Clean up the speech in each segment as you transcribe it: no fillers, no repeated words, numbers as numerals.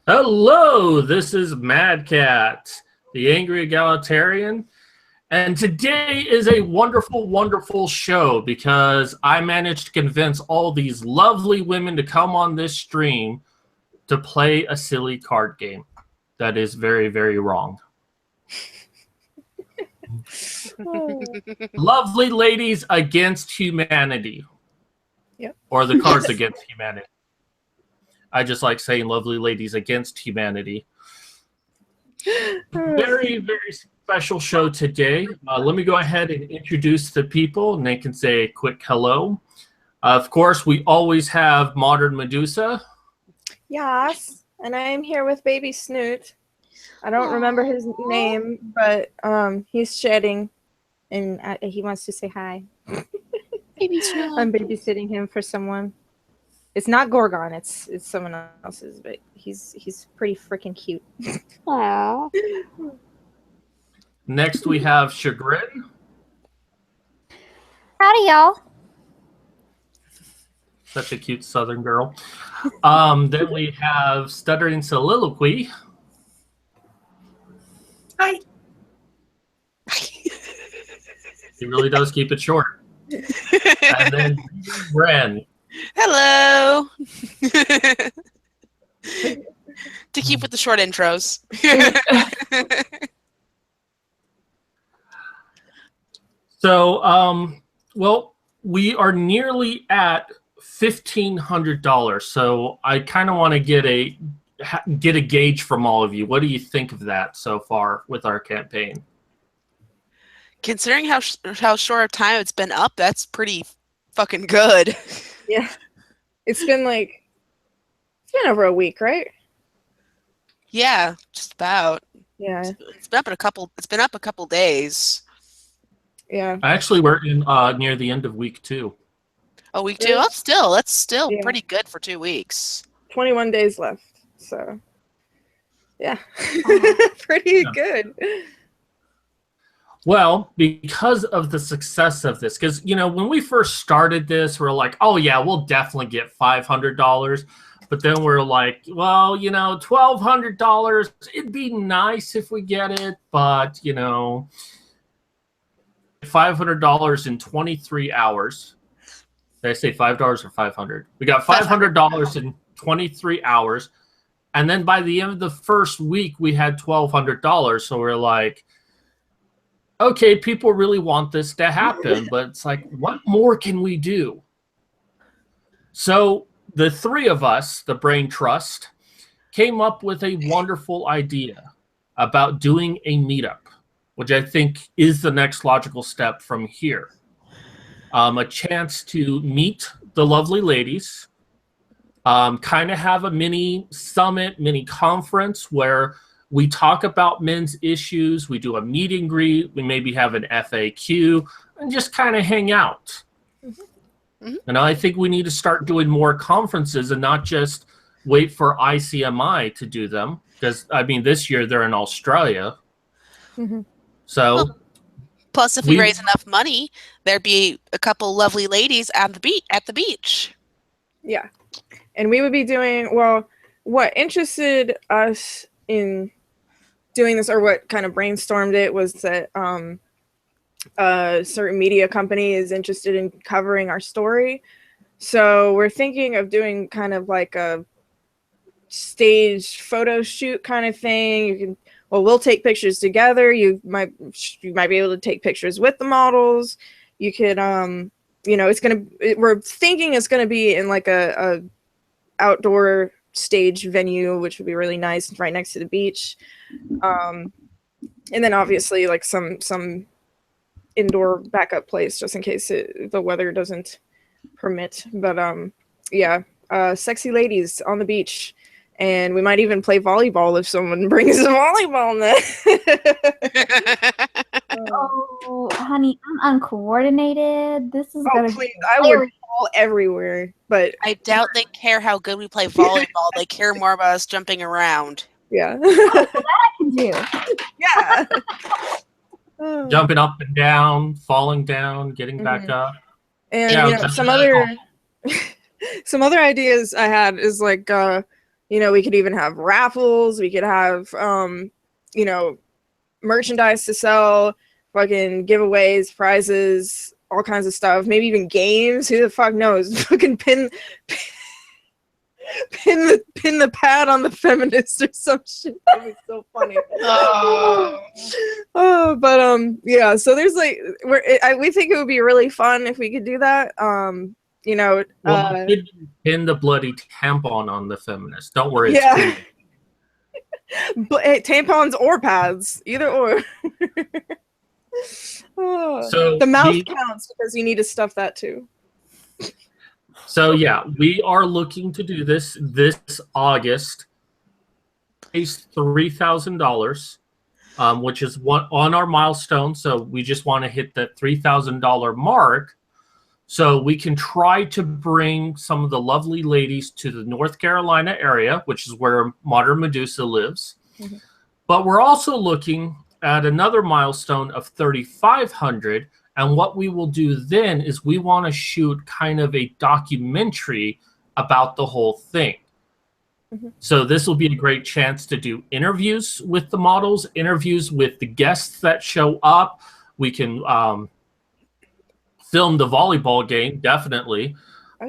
Hello, this is Mad Cat, the Angry Egalitarian, and today is a wonderful, wonderful show because I managed to convince all these lovely women to come on this stream to play a silly card game that is very, very wrong. Lovely ladies against humanity. Yep. Or the cards against humanity. I just like saying lovely ladies against humanity. Very, very special show today. Let me go ahead and introduce the people, and they can say a quick hello. Of course, we always have Modern Medusa. Yes, and I am here with Baby Snoot. I don't remember his name, but he's shedding, and he wants to say hi. Baby Snoot. I'm babysitting him for someone. It's not Gorgon. It's someone else's, but he's pretty freaking cute. Aww. Next, we have Chagrin. Howdy, y'all. Such a cute Southern girl. Then we have Stuttering Soliloquy. Hi. He really does keep it short. And then Ren. Hello. To keep with the short intros. So, well, we are nearly at $1,500. So I kind of want to get a gauge from all of you. What do you think of that so far with our campaign? Considering how short of time it's been up, that's pretty fucking good. Yeah, it's been over a week, right? Yeah, just about. Yeah. It's been up a couple days. Yeah. Actually, we're in near the end of week 2. Oh, week 2? That's still Yeah. pretty good for 2 weeks. 21 days left. So, yeah, pretty good. Well, because of the success of this, because, when we first started this, we're like, oh, yeah, we'll definitely get $500. But then we're like, well, $1,200, it'd be nice if we get it. But, $500 in 23 hours. Did I say $5 or 500? We got $500 in 23 hours. And then by the end of the first week, we had $1,200. So we're like, okay, people really want this to happen, but it's like, what more can we do? So the three of us, the Brain Trust, came up with a wonderful idea about doing a meetup, which I think is the next logical step from here. A chance to meet the lovely ladies, kind of have a mini summit, mini conference where we talk about men's issues, we do a meet and greet, we maybe have an FAQ, and just kind of hang out. Mm-hmm. And I think we need to start doing more conferences and not just wait for ICMI to do them. Because, this year they're in Australia. Mm-hmm. So, plus, if we raise enough money, there'd be a couple lovely ladies at the beach. Yeah. And we would be doing, what interested us in doing this, or what kind of brainstormed it, was that a certain media company is interested in covering our story. So we're thinking of doing kind of like a staged photo shoot kind of thing. We'll take pictures together. You might be able to take pictures with the models. You could, we're thinking it's going to be in like a outdoor stage venue, which would be really nice, right next to the beach. And then obviously like some indoor backup place just in case the weather doesn't permit. But sexy ladies on the beach. And we might even play volleyball if someone brings a volleyball net. Oh, honey, I'm uncoordinated. This is gonna please, I would fall everywhere. But I doubt they care how good we play volleyball. They care more about us jumping around. Yeah. that I can do. Yeah. Jumping up and down, falling down, getting back up. And some other ideas I had is like we could even have raffles. We could have, merchandise to sell, fucking giveaways, prizes, all kinds of stuff. Maybe even games. Who the fuck knows? Fucking pin the pad on the feminist or some shit. That'd be so funny. Yeah. So there's like, we think it would be really fun if we could do that. Well, you could pin the bloody tampon on the feminist. Don't worry. Yeah. But tampons or pads, either or. So the mouth counts because you need to stuff that too. So yeah, we are looking to do this August. Raise $3,000, which is what on our milestone. So we just want to hit that $3,000 mark, so we can try to bring some of the lovely ladies to the North Carolina area, which is where modern Medusa lives. Mm-hmm. But we're also looking at another milestone of 3,500. And what we will do then is we want to shoot kind of a documentary about the whole thing. Mm-hmm. So this will be a great chance to do interviews with the models, interviews with the guests that show up. We can film the volleyball game, definitely.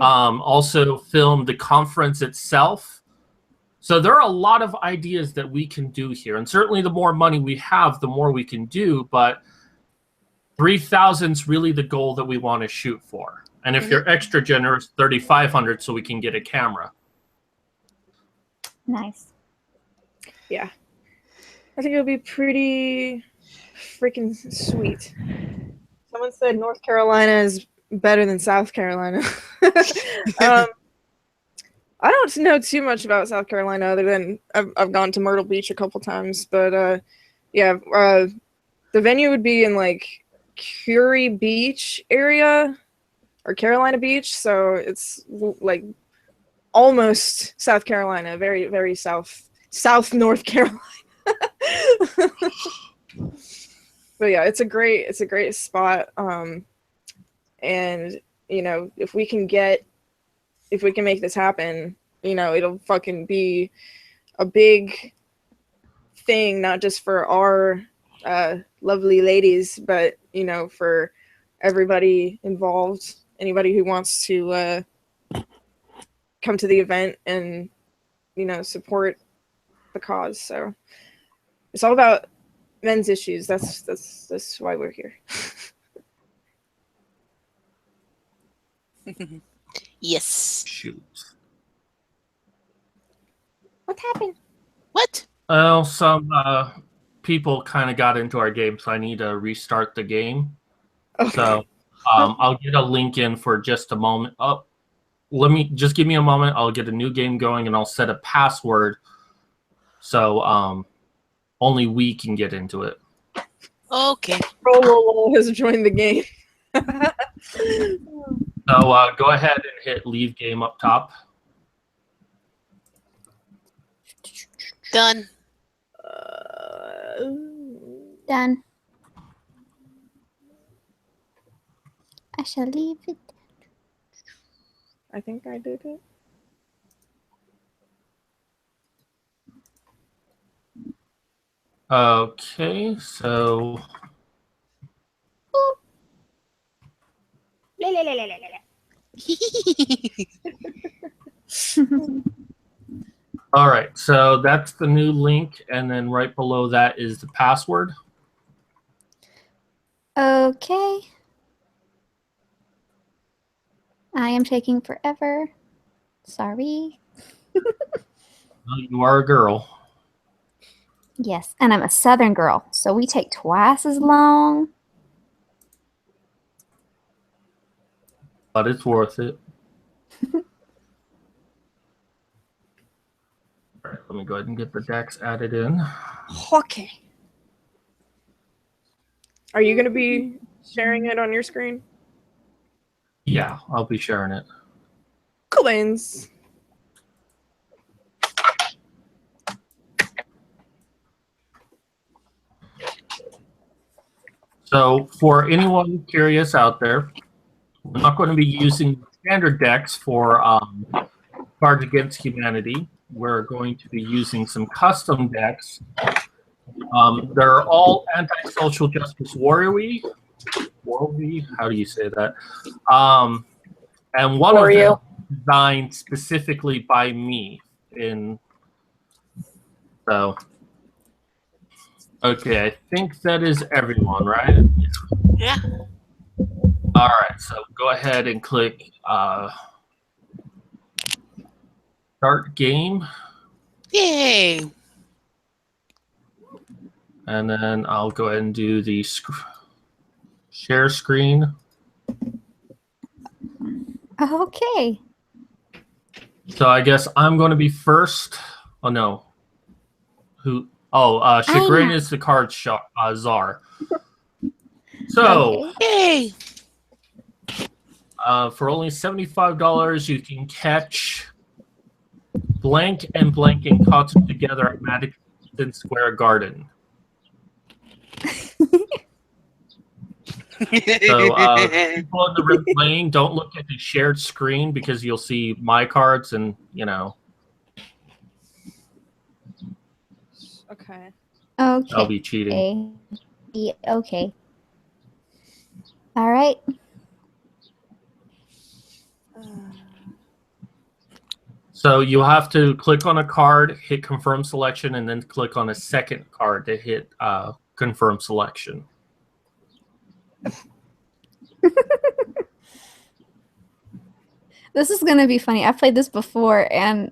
Also film the conference itself. So there are a lot of ideas that we can do here. And certainly the more money we have, the more we can do. But 3,000 is really the goal that we want to shoot for. And if you're extra generous, 3,500 so we can get a camera. Nice. Yeah. I think it'll be pretty freaking sweet. Someone said North Carolina is better than South Carolina. I don't know too much about South Carolina other than I've gone to Myrtle Beach a couple times. But the venue would be in like Curie Beach area or Carolina Beach, so it's like almost South Carolina, very very south North Carolina. But yeah, it's a great spot, and if we can make this happen, it'll fucking be a big thing, not just for our lovely ladies, but for everybody involved, anybody who wants to come to the event and support the cause. So it's all about men's issues. That's why we're here. Yes. Shoot. What happened? What? Well, some people kind of got into our game, so I need to restart the game. Okay. So I'll get a link in for just a moment. Just give me a moment. I'll get a new game going, and I'll set a password so only we can get into it. Okay. Roll has joined the game. So go ahead and hit leave game up top. Done. Done. I shall leave it. I think I did it. Okay, so all right, so that's the new link, and then right below that is the password. Okay. I am taking forever. Sorry. Well, you are a girl. Yes, and I'm a Southern girl, so we take twice as long. But it's worth it. All right, let me go ahead and get the decks added in. Okay. Are you going to be sharing it on your screen? Yeah, I'll be sharing it. Cool beans. So for anyone curious out there, we're not going to be using standard decks for Cards Against Humanity. we're going to be using some custom decks. They're all anti-social justice warrior-y. How do you say that? And one of them designed specifically by me. Okay, I think that is everyone, right? Yeah. All right, so go ahead and click start game. Yay. And then I'll go ahead and do the share screen. Okay. So I guess I'm going to be first. Oh, no. Who? Oh, Chagrin is the card czar. So, Yay. for only $75, you can catch Blank and Blank in concert together at Madison Square Garden. So, people in the room playing, don't look at the shared screen because you'll see my cards and, Okay. I'll be cheating. Okay. All right. So you'll have to click on a card, hit confirm selection, and then click on a second card to hit confirm selection. This is going to be funny. I've played this before, and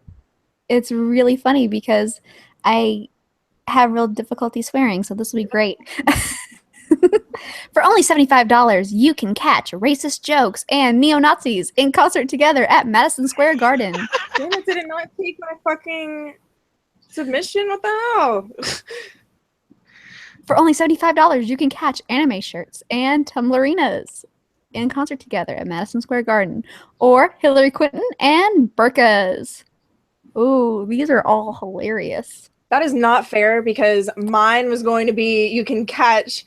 it's really funny because I have real difficulty swearing, so this will be great. For only $75, you can catch racist jokes and neo-Nazis in concert together at Madison Square Garden. Damn it, did it not take my fucking submission? What the hell? For only $75, you can catch anime shirts and tumblerinas in concert together at Madison Square Garden. Or Hillary Clinton and burkas. Ooh, these are all hilarious. That is not fair because mine was going to be you can catch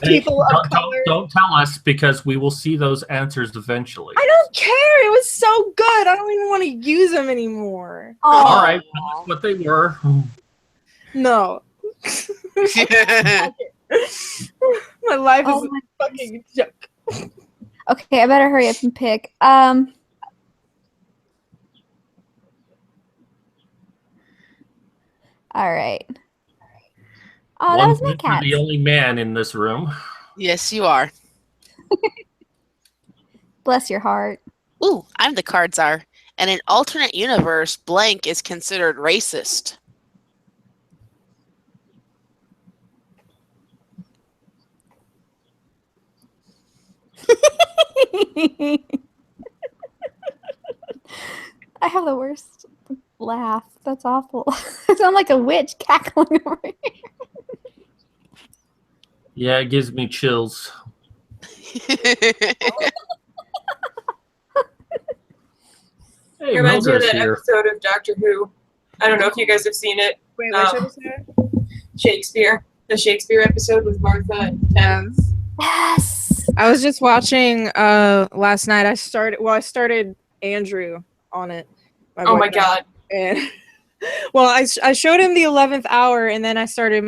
people of color. Don't tell us because we will see those answers eventually. I don't care. It was so good. I don't even want to use them anymore. All right, that's what they were. No. My life is a fucking joke. Okay, I better hurry up and pick. All right. Oh, that was my cat. The only man in this room. Yes, you are. Bless your heart. Ooh, I'm the card czar. In an alternate universe, Blank is considered racist. I have the worst laugh. That's awful. I sound like a witch cackling over here. Yeah, it gives me chills. Hey, Reminds me of Mildred's that here. episode of Doctor Who. I don't know if you guys have seen it. Wait, what should I say? Shakespeare. The Shakespeare episode with Martha and Thames. Yes. I was just watching last night. I started Andrew on it. Oh my god. And well, I showed him the 11th hour, and then I started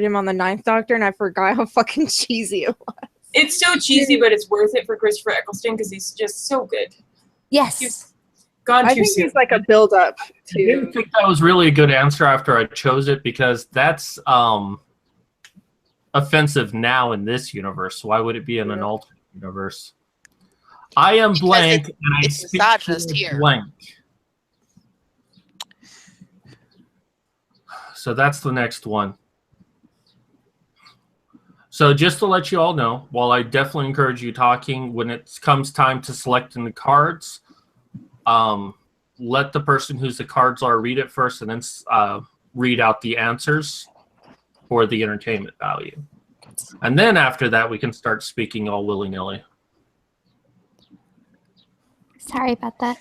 him on the 9th Doctor, and I forgot how fucking cheesy it was. It's so cheesy, but it's worth it for Christopher Eccleston because he's just so good. Yes. He's gone I too think soon. he's like a build up I didn't to. think that was really a good answer after I chose it because that's offensive now in this universe. Why would it be in an alternate universe? I am Because Blank, and I it's speak misogynist for here. Blank. So that's the next one. So just to let you all know, while I definitely encourage you talking, when it comes time to selecting the cards, let the person whose the cards are read it first and then read out the answers for the entertainment value. And then after that, we can start speaking all willy-nilly. Sorry about that.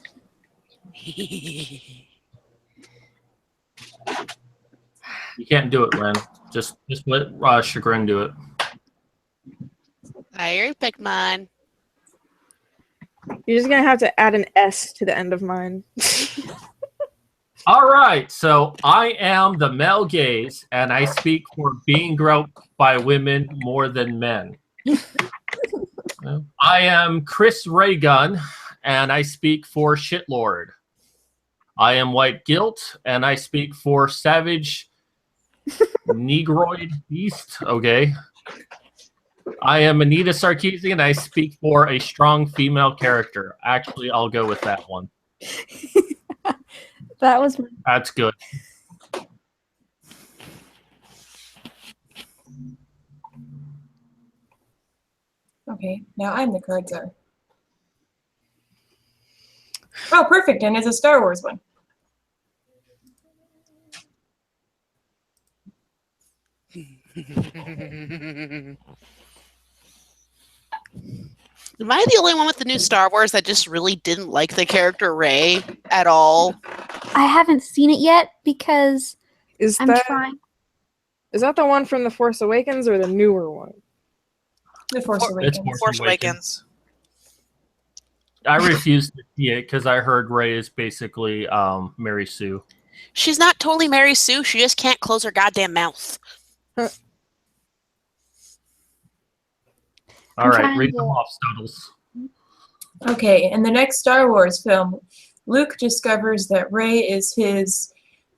You can't do it, Ren. Just let Chagrin do it. I already picked mine. You're just gonna have to add an S to the end of mine. All right, so I am the male gaze, and I speak for being groped by women more than men. I am Chris Raygun, and I speak for Shitlord. I am White Guilt, and I speak for Savage Negroid Beast. Okay. I am Anita Sarkeesian, and I speak for a strong female character. Actually, I'll go with that one. That was That's good. Okay, now I'm the card czar. Oh, perfect, and it's a Star Wars one. Am I the only one with the new Star Wars that just really didn't like the character Rey at all? I haven't seen it yet because Is I'm that trying. is that the one from The Force Awakens or the newer one? The Force It's Awakens. Force Awakens. I refuse to see it because I heard Ray is basically Mary Sue. She's not totally Mary Sue. She just can't close her goddamn mouth. All I'm right, trying read to- them off, Studdles. Okay, in the next Star Wars film, Luke discovers that Rey is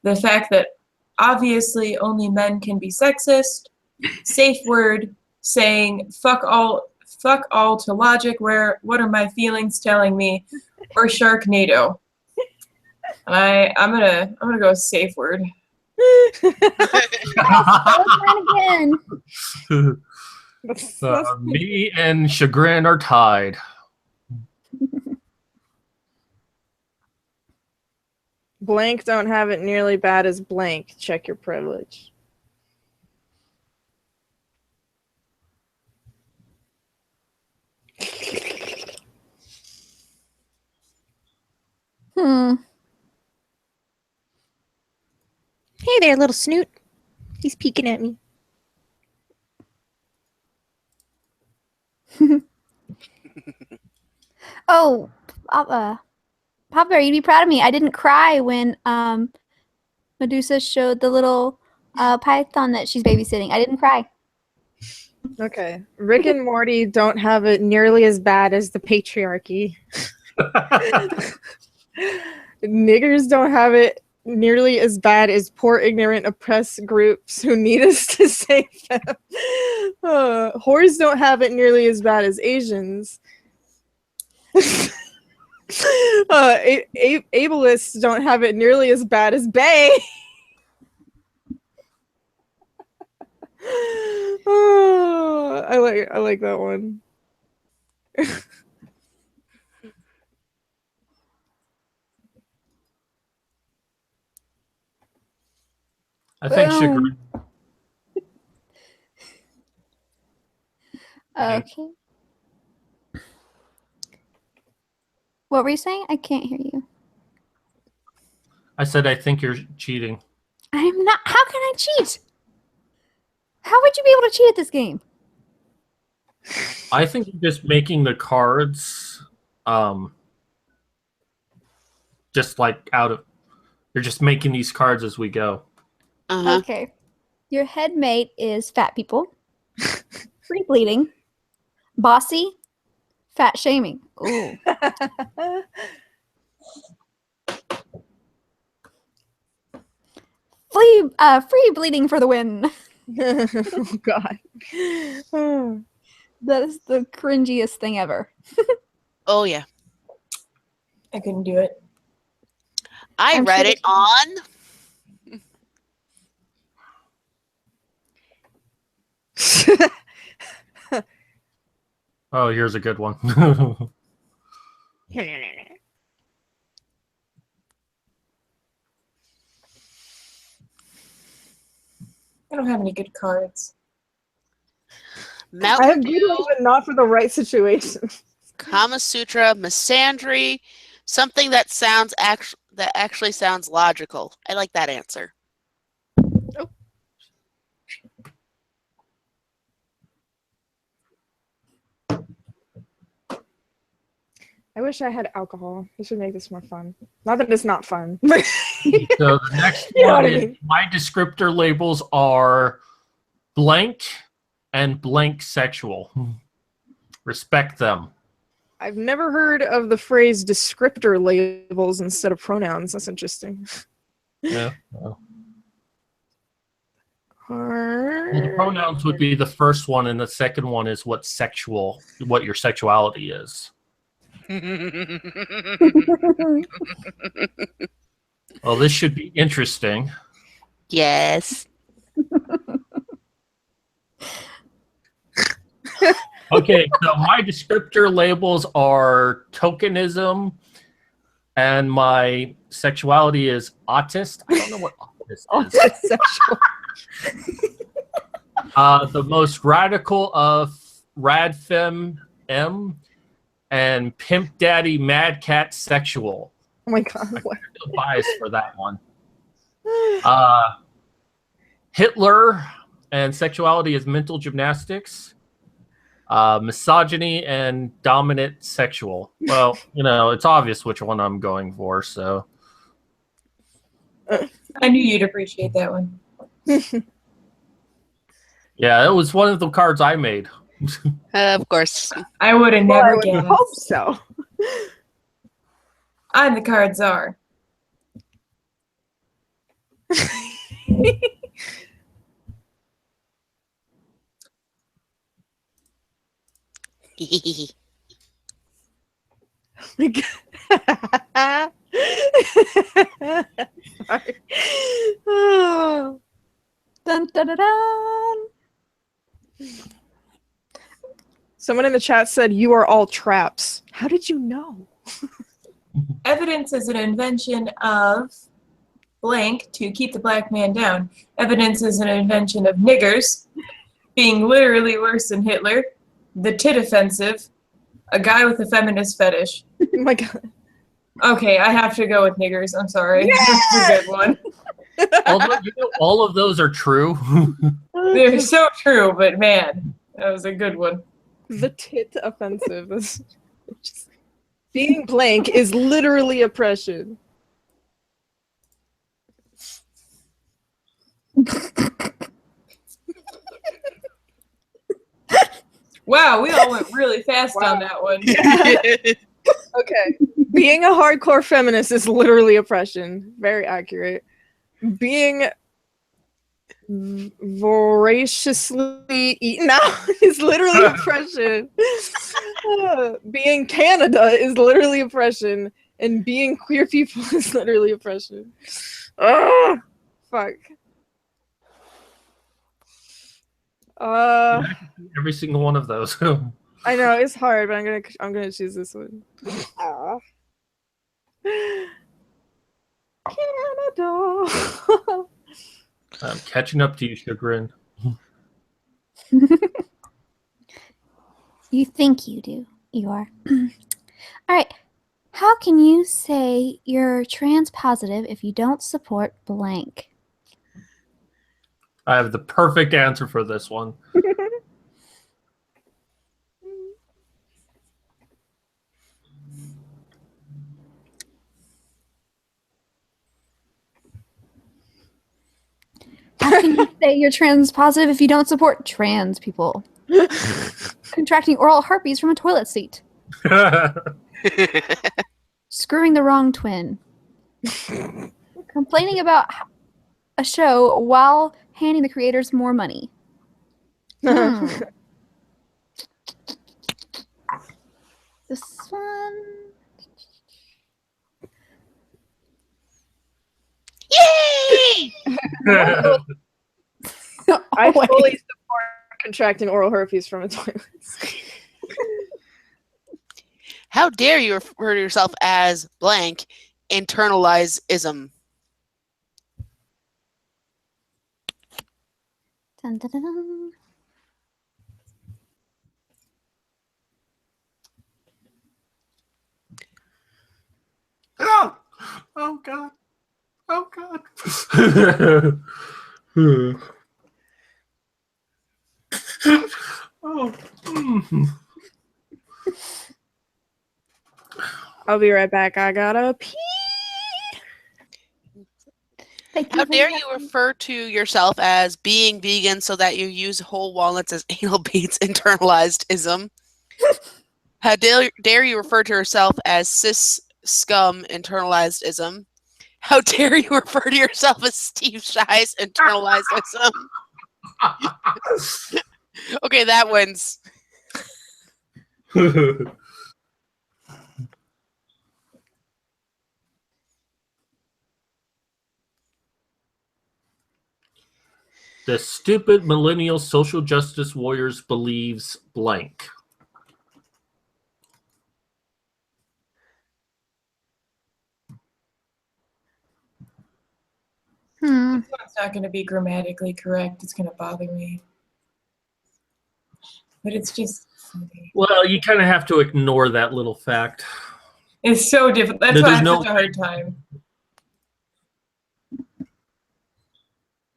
the fact that obviously only men can be sexist, safe word, saying fuck all to logic, what are my feelings telling me, or Sharknado. And I'm gonna go with safe word. Again. Me and Chagrin are tied. Blank don't have it nearly bad as blank. Check your privilege. Hmm. Hey there, little snoot. He's peeking at me. Oh, Papa, you'd be proud of me. I didn't cry when Medusa showed the little python that she's babysitting. I didn't cry. Okay. Rick and Morty don't have it nearly as bad as the patriarchy. Niggers don't have it nearly as bad as poor, ignorant, oppressed groups who need us to save them. Whores don't have it nearly as bad as Asians. Ableists don't have it nearly as bad as Bay. Oh, I like that one. I think Boom. Chagrin. Okay. What were you saying? I can't hear you. I said I think you're cheating. I'm not. How can I cheat? How would you be able to cheat at this game? I think you're just making the cards, just like you're just making these cards as we go. Uh-huh. Okay. Your headmate is fat people, free bleeding, bossy, fat shaming. Ooh. Free bleeding for the win. Oh God. Oh. That is the cringiest thing ever. Oh, yeah. I couldn't do it. I I'm read sure it on... Oh, here's a good one. I don't have any good cards. I have Mountain good Dew, ones, but not for the right situation. Kama Sutra, misandry, something that actually sounds logical. I like that answer. I wish I had alcohol. This would make this more fun. Not that it's not fun. So the next You know one what I is mean. my descriptor labels are blank and blank sexual. Respect them. I've never heard of the phrase descriptor labels instead of pronouns. That's interesting. Yeah. Well, the Hard. pronouns would be the first one, and the second one is what your sexuality is. Well, this should be interesting. Yes. Okay, so my descriptor labels are tokenism, and my sexuality is autist. I don't know what autist is. Sexual. The most radical of Radfem M and Pimp Daddy Mad Cat Sexual. Oh my god. What? I'm biased for that one. Hitler and sexuality is mental gymnastics. Misogyny and dominant sexual. Well, it's obvious which one I'm going for, so. I knew you'd appreciate that one. Yeah, it was one of the cards I made. Of course. I would have Well, I never would guessed. hope so. I'm the card czar. My god. Sorry. Oh. Dun, dun, dun, dun. Someone in the chat said you are all traps. How did you know? Evidence is an invention of blank to keep the black man down. Evidence is an invention of niggers, being literally worse than Hitler, the tit offensive, a guy with a feminist fetish. Oh my god. Okay, I have to go with niggers. I'm sorry. That's a good one. Although, all of those are true. They're so true, but man, that was a good one. The tit offensive is just, being blank is literally oppression. Wow, we all went really fast on that one. Okay. Being a hardcore feminist is literally oppression. Very accurate. Being voraciously eaten out is literally oppression. Being Canada is literally oppression. And being queer people is literally oppression. Ugh. Fuck. Every single one of those. I know it's hard, but I'm gonna choose this one. Canada. I'm catching up to you, Chagrin. You think you do. You are. All right. How can you say you're trans positive if you don't support blank? I have the perfect answer for this one. How can you say you're trans positive if you don't support trans people? Contracting oral herpes from a toilet seat. Screwing the wrong twin. Complaining about a show while handing the creators more money. Hmm. This one. Yay! I Oh, wait. fully support contracting oral herpes from a toilet. How dare you refer to yourself as blank? Internalize ism. Dun, dun, dun, dun. Oh, oh God. Oh God. Oh. I'll be right back. I gotta pee. Thank How for dare that. you refer to yourself as being vegan so that you use whole walnuts as anal beads, internalized ism? How dare you refer to yourself as cis scum, internalized ism? How dare you refer to yourself as Steve Shy's, internalized ism? Okay, that wins. The stupid millennial social justice warriors believes blank. It's not going to be grammatically correct. It's going to bother me. But it's just funny. Well, you kind of have to ignore that little fact. It's so difficult. That's why I There's have no- such a hard time.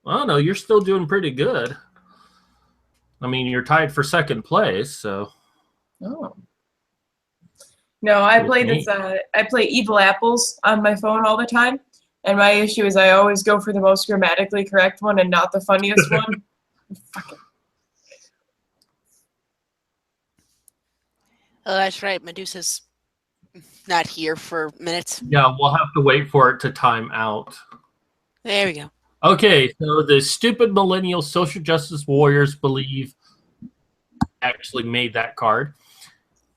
Oh no, you're still doing pretty good. I mean, you're tied for second place, so. Oh. No, I With play me. this. I play Evil Apples on my phone all the time, and my issue is I always go for the most grammatically correct one and not the funniest one. Fucking Oh, that's right. Medusa's not here for minutes. Yeah, we'll have to wait for it to time out. There we go. Okay, so the stupid millennial social justice warriors believe actually made that card.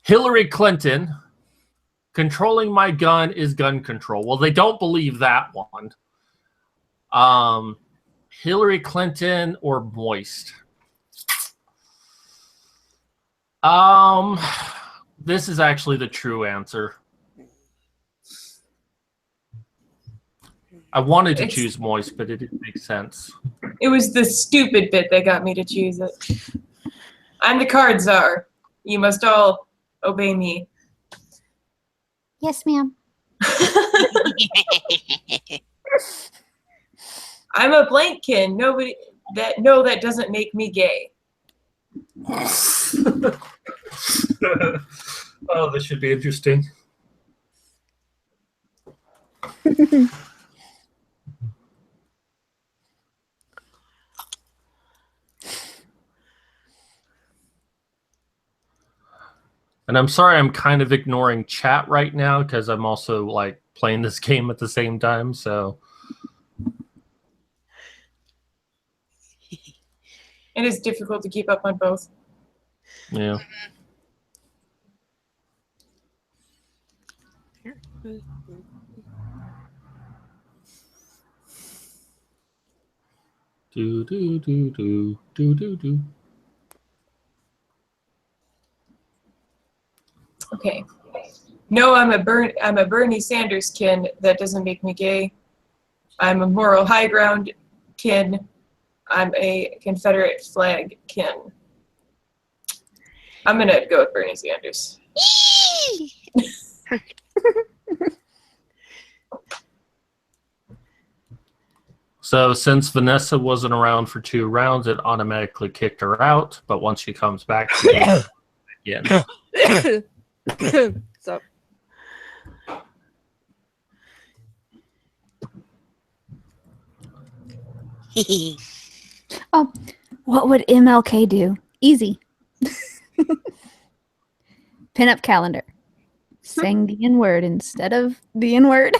Hillary Clinton, controlling my gun is gun control. Well, they don't believe that one. Hillary Clinton or moist. This is actually the true answer. I wanted to choose moist, but it didn't make sense. It was the stupid bit that got me to choose it. I'm the card czar. You must all obey me. Yes, ma'am. I'm a blankkin. Nobody that doesn't make me gay. Oh, this should be interesting. And I'm sorry, I'm kind of ignoring chat right now because I'm also like playing this game at the same time. So It is difficult to keep up on both. yeah. Do do do do do do do. Okay. No, I'm a Bernie Sanders kin. That doesn't make me gay. I'm a moral high ground kin. I'm a Confederate flag kin. I'm gonna go with Bernie Sanders. So since Vanessa wasn't around for 2 rounds, it automatically kicked her out. But once she comes back, she can again. So Oh, what would MLK do? Easy. Pin up calendar. Saying the N-word instead of the N-word.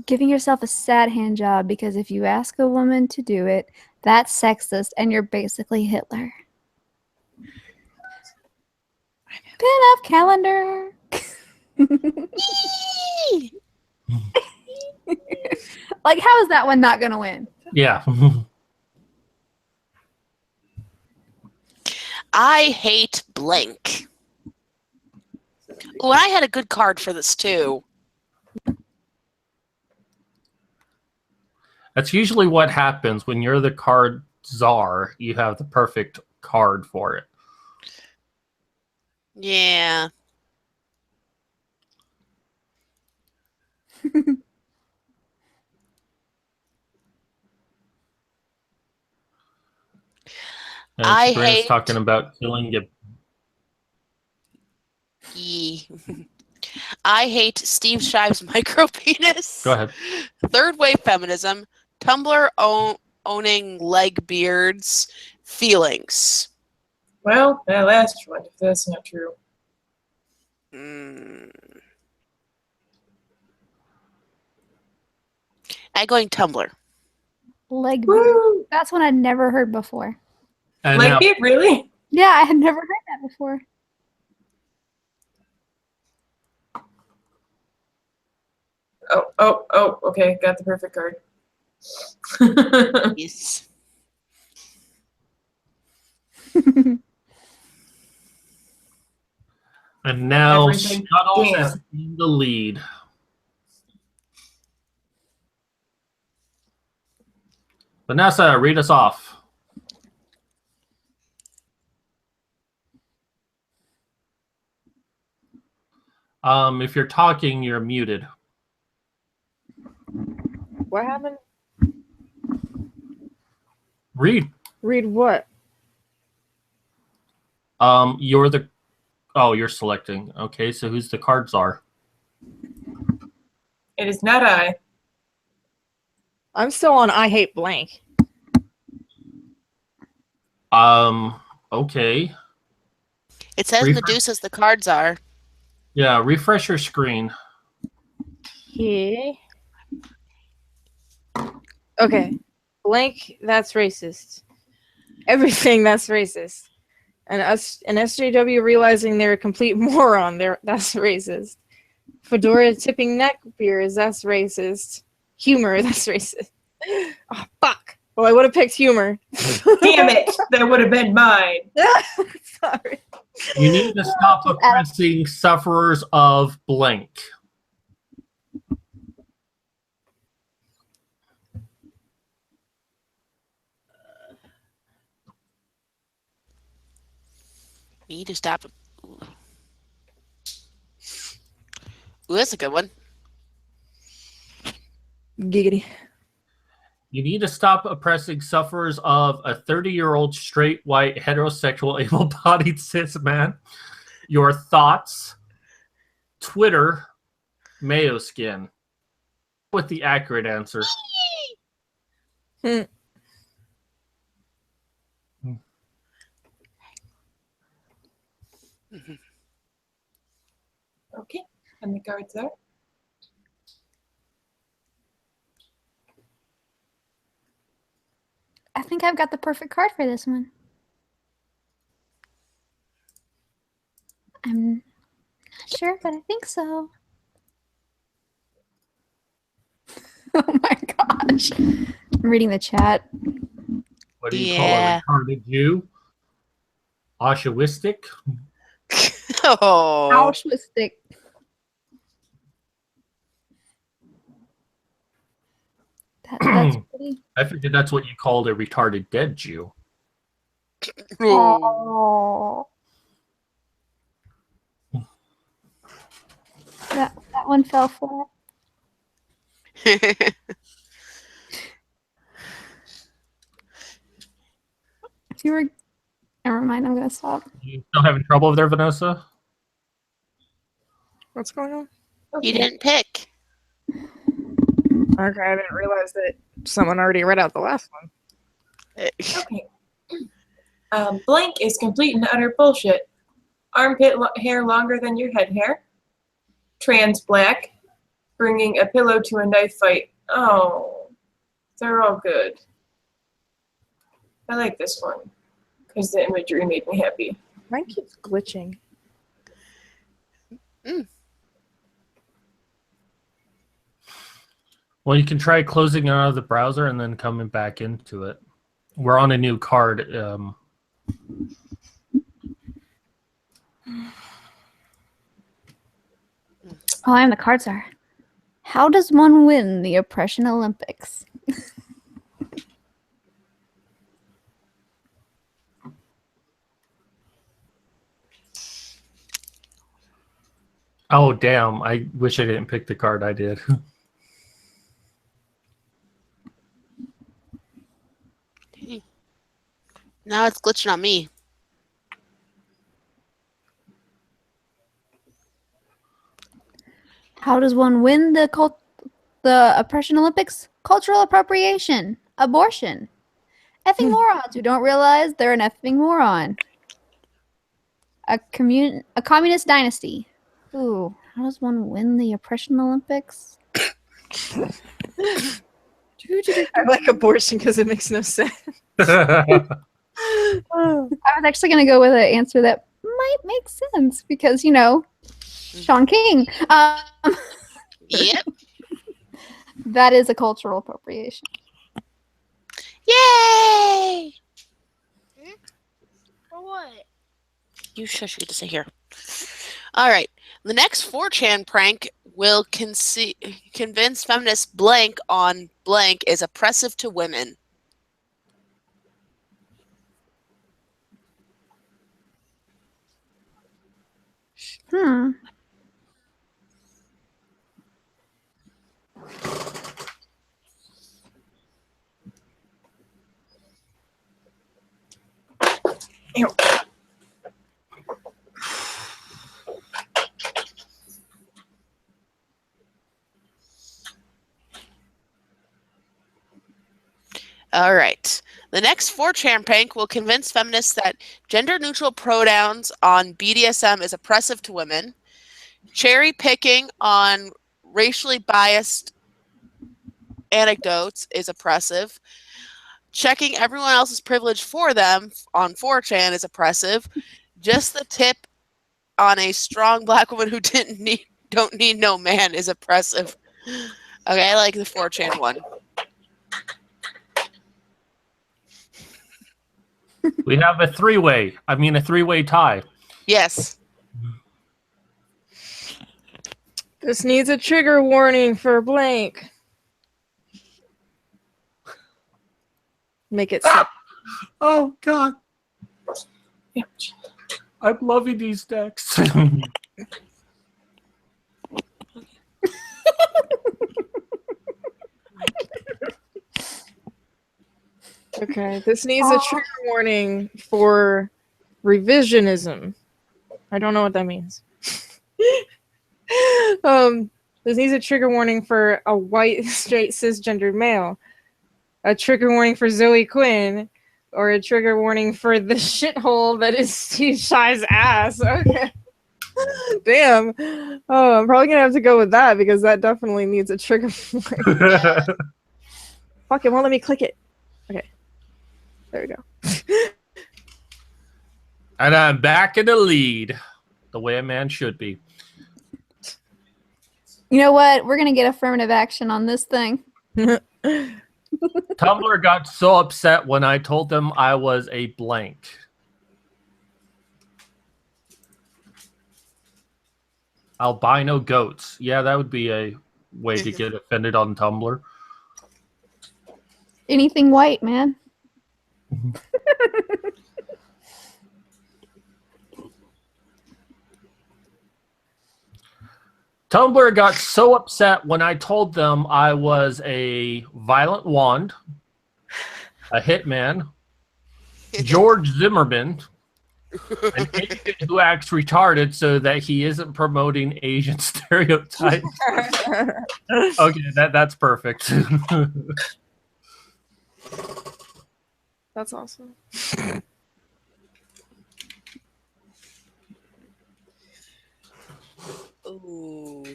Giving yourself a sad hand job because if you ask a woman to do it, that's sexist and you're basically Hitler. Pin up calendar. Like, how is that one not going to win? Yeah. I hate blank. Oh, and I had a good card for this too. That's usually what happens when you're the card czar. You have the perfect card for it. Yeah. And I Sabrina's hate- talking about killing you. Yee. I hate Steve Shive's micro penis. Go ahead. Third wave feminism. Tumblr owning leg beards. Feelings. Well, that last one, if that's not true. I'm going Tumblr. Leg beard. Woo! That's one I'd never heard before. And now, Like it, really? Yeah, I had never heard that before. Oh, okay, got the perfect card. Yes. and now Everything. Scuttles Damn. is in the lead. Vanessa, read us off. If you're talking, you're muted. What happened? Read. Read what? You're the. Oh, you're selecting. Okay, so who's the card czar? It is not I. I'm still on I hate blank. Okay. It says Refresh. Medusa's the cards are. Yeah, refresh your screen. Yeah. Okay. Blank, that's racist. Everything that's racist. And us and SJW realizing they're a complete moron, that's racist. Fedora tipping neck beers, that's racist. Humor, that's racist. Oh, fuck. Well, I would have picked humor. Damn it! That would have been mine. Sorry. You need to stop oppressing sufferers of blank. We need to stop. Ooh, that's a good one. Giggity. You need to stop oppressing sufferers of a 30-year-old straight, white, heterosexual, able-bodied cis man. Your thoughts. Twitter. Mayo skin. With the accurate answer. Okay, and the cards are. I think I've got the perfect card for this one. I'm not sure, but I think so. Oh my gosh. I'm reading the chat. What do you Yeah. call a retarded Jew? Oshawistic? Oh. Altruistic. That's pretty. I figured that's what you called a retarded dead Jew. Oh. That one fell flat. If you were, never mind. I'm gonna stop. You still having trouble over there, Vanessa? What's going on? You didn't pick. Okay, I didn't realize that someone already read out the last one. Okay. Blank is complete and utter bullshit. Armpit hair longer than your head hair. Trans black. Bringing a pillow to a knife fight. Oh, they're all good. I like this one because the imagery made me happy. Mine keeps glitching. Well, you can try closing it out of the browser and then coming back into it. We're on a new card. Oh, I'm the cards are. How does one win the Oppression Olympics? Oh, damn. I wish I didn't pick the card I did. Now it's glitching on me. How does one win the oppression Olympics? Cultural appropriation. Abortion. Effing morons who don't realize they're an effing moron. A communist dynasty. Ooh, how does one win the oppression Olympics? I like abortion because it makes no sense. I was actually going to go with an answer that might make sense because, Sean King. Yep. That is a cultural appropriation. Yay! For what? You shush, you get to sit here. All right. The next 4chan prank will convince feminists blank on blank is oppressive to women. Hmm. Ew. All right. The next 4chan prank will convince feminists that gender-neutral pronouns on BDSM is oppressive to women. Cherry picking on racially biased anecdotes is oppressive. Checking everyone else's privilege for them on 4chan is oppressive. Just the tip on a strong black woman who don't need no man is oppressive. Okay, I like the 4chan one. We have a three-way tie. Yes. This needs a trigger warning for blank. Make it simple. Oh, God. I'm loving these decks. Okay, this needs a trigger warning for revisionism. I don't know what that means. This needs a trigger warning for a white, straight, cisgendered male. A trigger warning for Zoe Quinn, or a trigger warning for the shithole that is Steve Shy's ass. Okay. Damn. Oh, I'm probably gonna have to go with that because that definitely needs a trigger warning. Fuck, it won't let me click it. Okay. There we go. And I'm back in the lead, the way a man should be. You know what? We're going to get affirmative action on this thing. Tumblr got so upset when I told them I was a blank. Albino goats. Yeah, that would be a way to get offended on Tumblr. Anything white, man. Tumblr got so upset when I told them I was a violent wand, a hitman, George Zimmerman, an agent who acts retarded so that he isn't promoting Asian stereotypes. Okay, that's perfect. That's awesome. Ooh.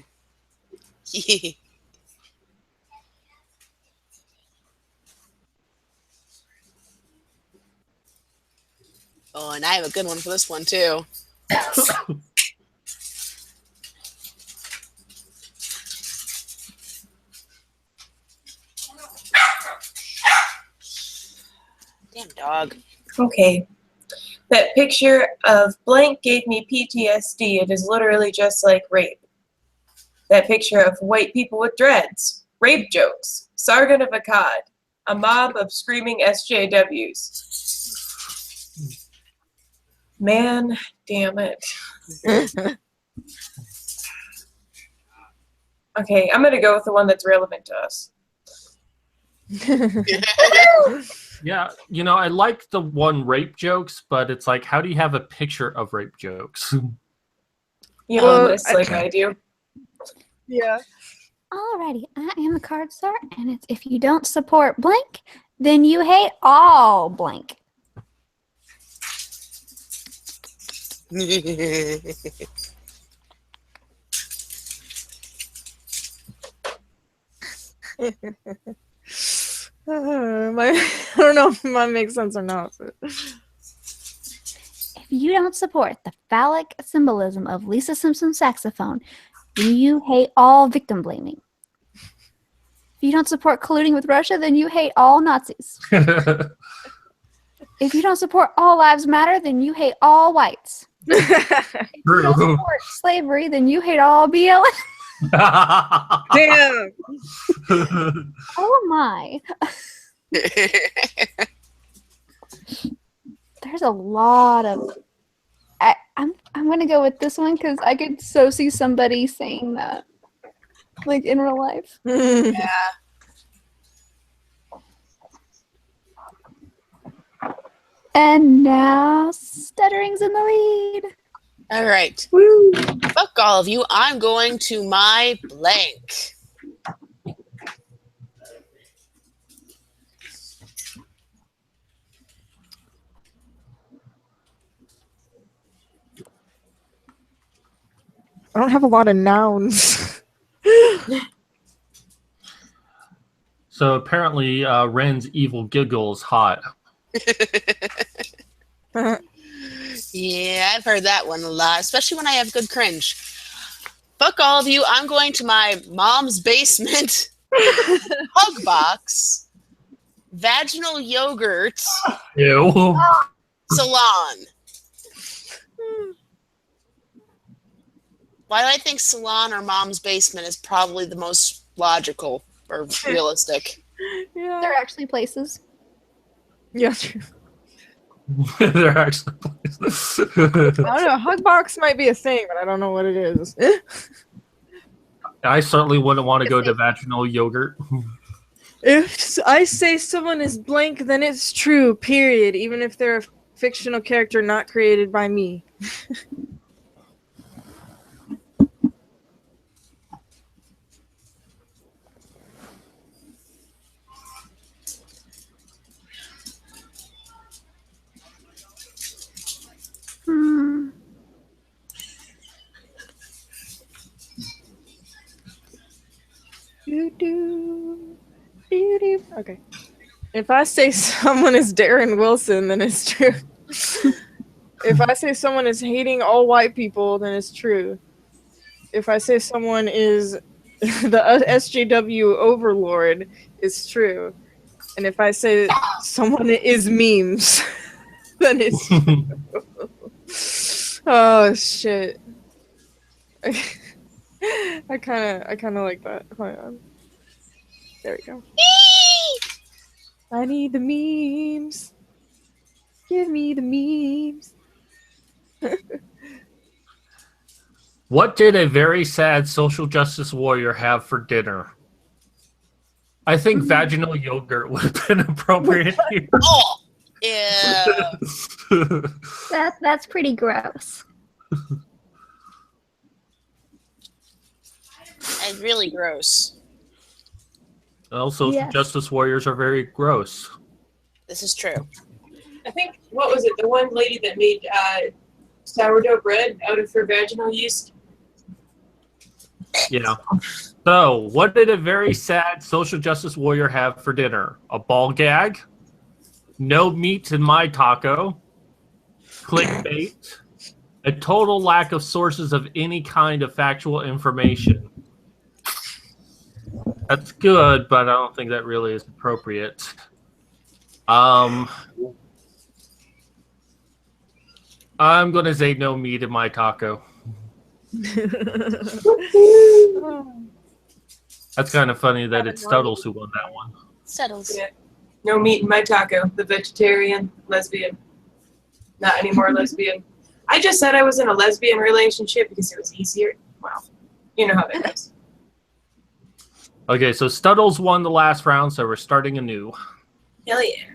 Oh, and I have a good one for this one too. Damn dog. Okay. That picture of blank gave me PTSD. It is literally just like rape. That picture of white people with dreads. Rape jokes. Sargon of Akkad. A mob of screaming SJWs. Man, damn it. Okay, I'm going to go with the one that's relevant to us. Yeah, I like the one rape jokes, but it's like, how do you have a picture of rape jokes? You Well, know this like I do. Yeah. Alrighty, I am a card star, and it's if you don't support blank, then you hate all blank. I don't know if mine makes sense or not. But. If you don't support the phallic symbolism of Lisa Simpson's saxophone, then you hate all victim blaming. If you don't support colluding with Russia, then you hate all Nazis. If you don't support all lives matter, then you hate all whites. If you don't support slavery, then you hate all BLM. Damn. Oh my. There's a lot of. I'm gonna go with this one because I could so see somebody saying that, like in real life. Yeah. And now Stuttering's in the lead. All right. Woo. Fuck all of you. I'm going to my blank. I don't have a lot of nouns. So apparently, Ren's evil giggle is hot. Yeah, I've heard that one a lot, especially when I have good cringe. Fuck all of you. I'm going to my mom's basement hug box, vaginal yogurt Ew. salon. Why do I think salon or mom's basement is probably the most logical or realistic? Yeah. They're actually places. Yeah. True. They're actually. I don't know. Hug box might be a thing, but I don't know what it is. I certainly wouldn't want to go to vaginal yogurt. If I say someone is blank, then it's true. Period. Even if they're a fictional character not created by me. Hmm. Okay. If I say someone is Darren Wilson, then it's true. If I say someone is hating all white people, then it's true. If I say someone is the SJW overlord, it's true. And if I say someone is memes, then it's true. Oh shit. I kind of like that. Hold on. There we go. I need the memes. Give me the memes. What did a very sad social justice warrior have for dinner? I think vaginal yogurt would have been appropriate here. Oh, yeah. That's pretty gross. And really gross. Well, social Yes. justice warriors are very gross. This is true. I think, what was it? The one lady that made sourdough bread out of her vaginal yeast? Yeah. So, what did a very sad social justice warrior have for dinner? A ball gag? No meat in my taco? Clickbait? A total lack of sources of any kind of factual information? That's good, but I don't think that really is appropriate. I'm going to say no meat in my taco. That's kind of funny that it's Studdles who won that one. Settles. Yeah. No meat in my taco. The vegetarian, lesbian. Not anymore lesbian. I just said I was in a lesbian relationship because it was easier. Well, you know how that goes. Okay, so Studdles won the last round, so we're starting anew. Hell yeah.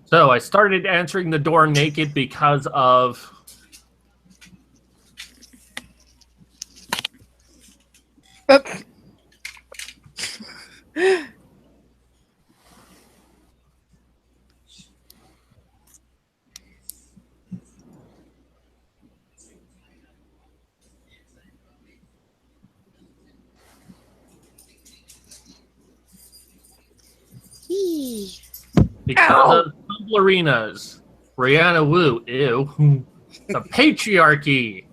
So I started answering the door naked because of Eee. Because of Tumblerinas. Brianna Wu, ew. The patriarchy.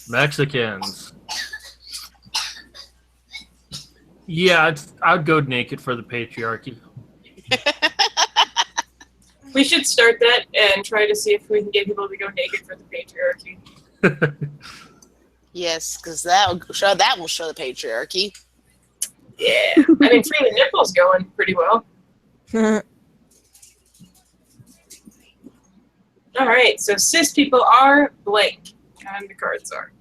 Mexicans. Yeah, I'd go naked for the patriarchy. We should start that and try to see if we can get people to go naked for the patriarchy. Yes, because that will show the patriarchy. Yeah. I mean, free the nipples going pretty well. All right, so cis people are blank, and the cards are.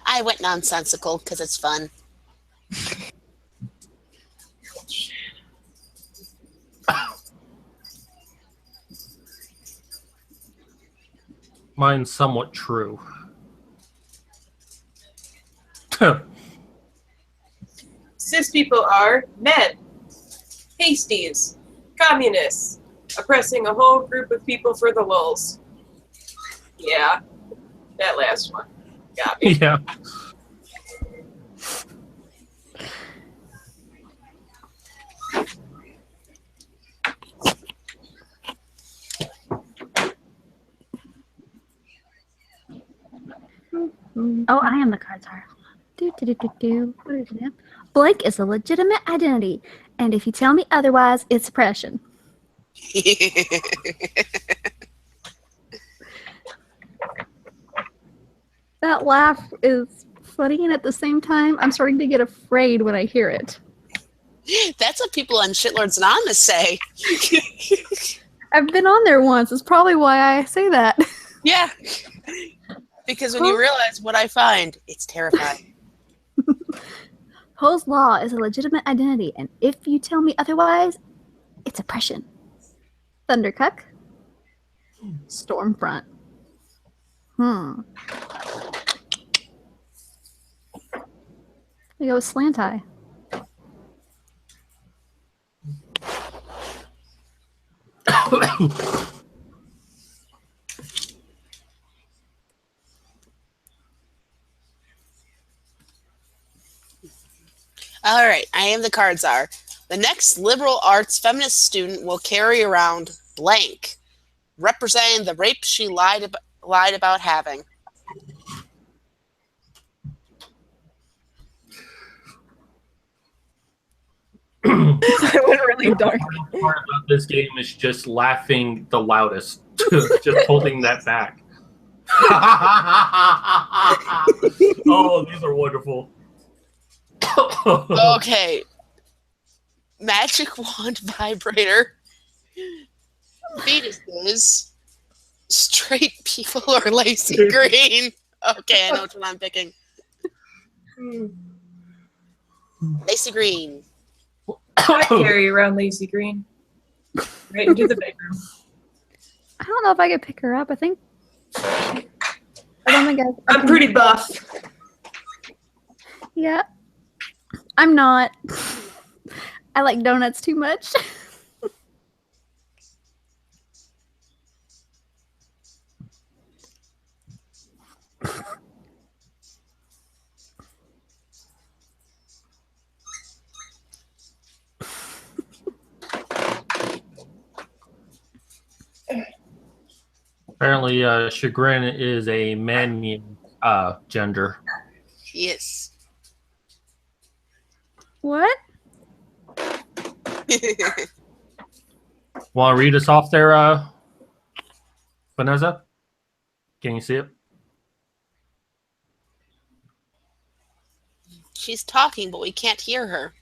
I went nonsensical because it's fun. Mine's somewhat true. Cis people are men, pasties, communists, oppressing a whole group of people for the lulz. Yeah, that last one got me. Yeah. Oh, I am the cards are. What is it? Blank is a legitimate identity, and if you tell me otherwise, it's oppression. That laugh is funny, and at the same time, I'm starting to get afraid when I hear it. That's what people on Shitlords Anonymous say. I've been on there once. It's probably why I say that. Yeah. Because when you realize what I find, it's terrifying. Poe's law is a legitimate identity, and if you tell me otherwise, it's oppression. Thundercuck. Stormfront. We go with Slant Eye. All right, I am the cards are. The next liberal arts feminist student will carry around blank, representing the rape she lied about having. I went really dark. The part about this game is just laughing the loudest. Just holding that back. Oh, these are wonderful. Okay. Magic wand vibrator. Fetuses. Straight people or lacy green. Okay, I know which one I'm picking. Lacy green. I carry around Lazy Green. Right into the bedroom. I don't know if I could pick her up. I don't think I I'm pretty buff. Yeah. I'm not. I like donuts too much. Apparently, chagrin is a man gender. Yes. What? Want to read us off there, Vanessa? Can you see it? She's talking, but we can't hear her.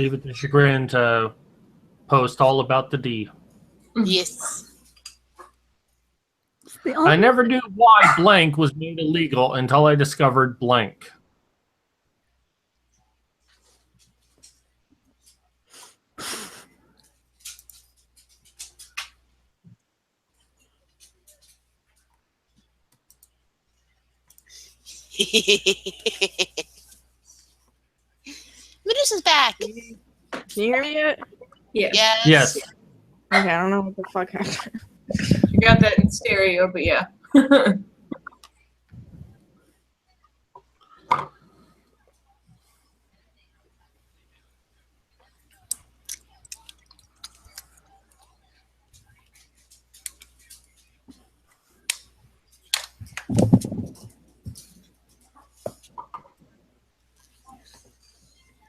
Leave it to Chagrin to post all about the D. Yes. It's the only I never knew why blank was made illegal until I discovered blank. Medusa's back. Can you hear me yet? Yeah. Yes. Okay, I don't know what the fuck happened. You got that in stereo, but yeah.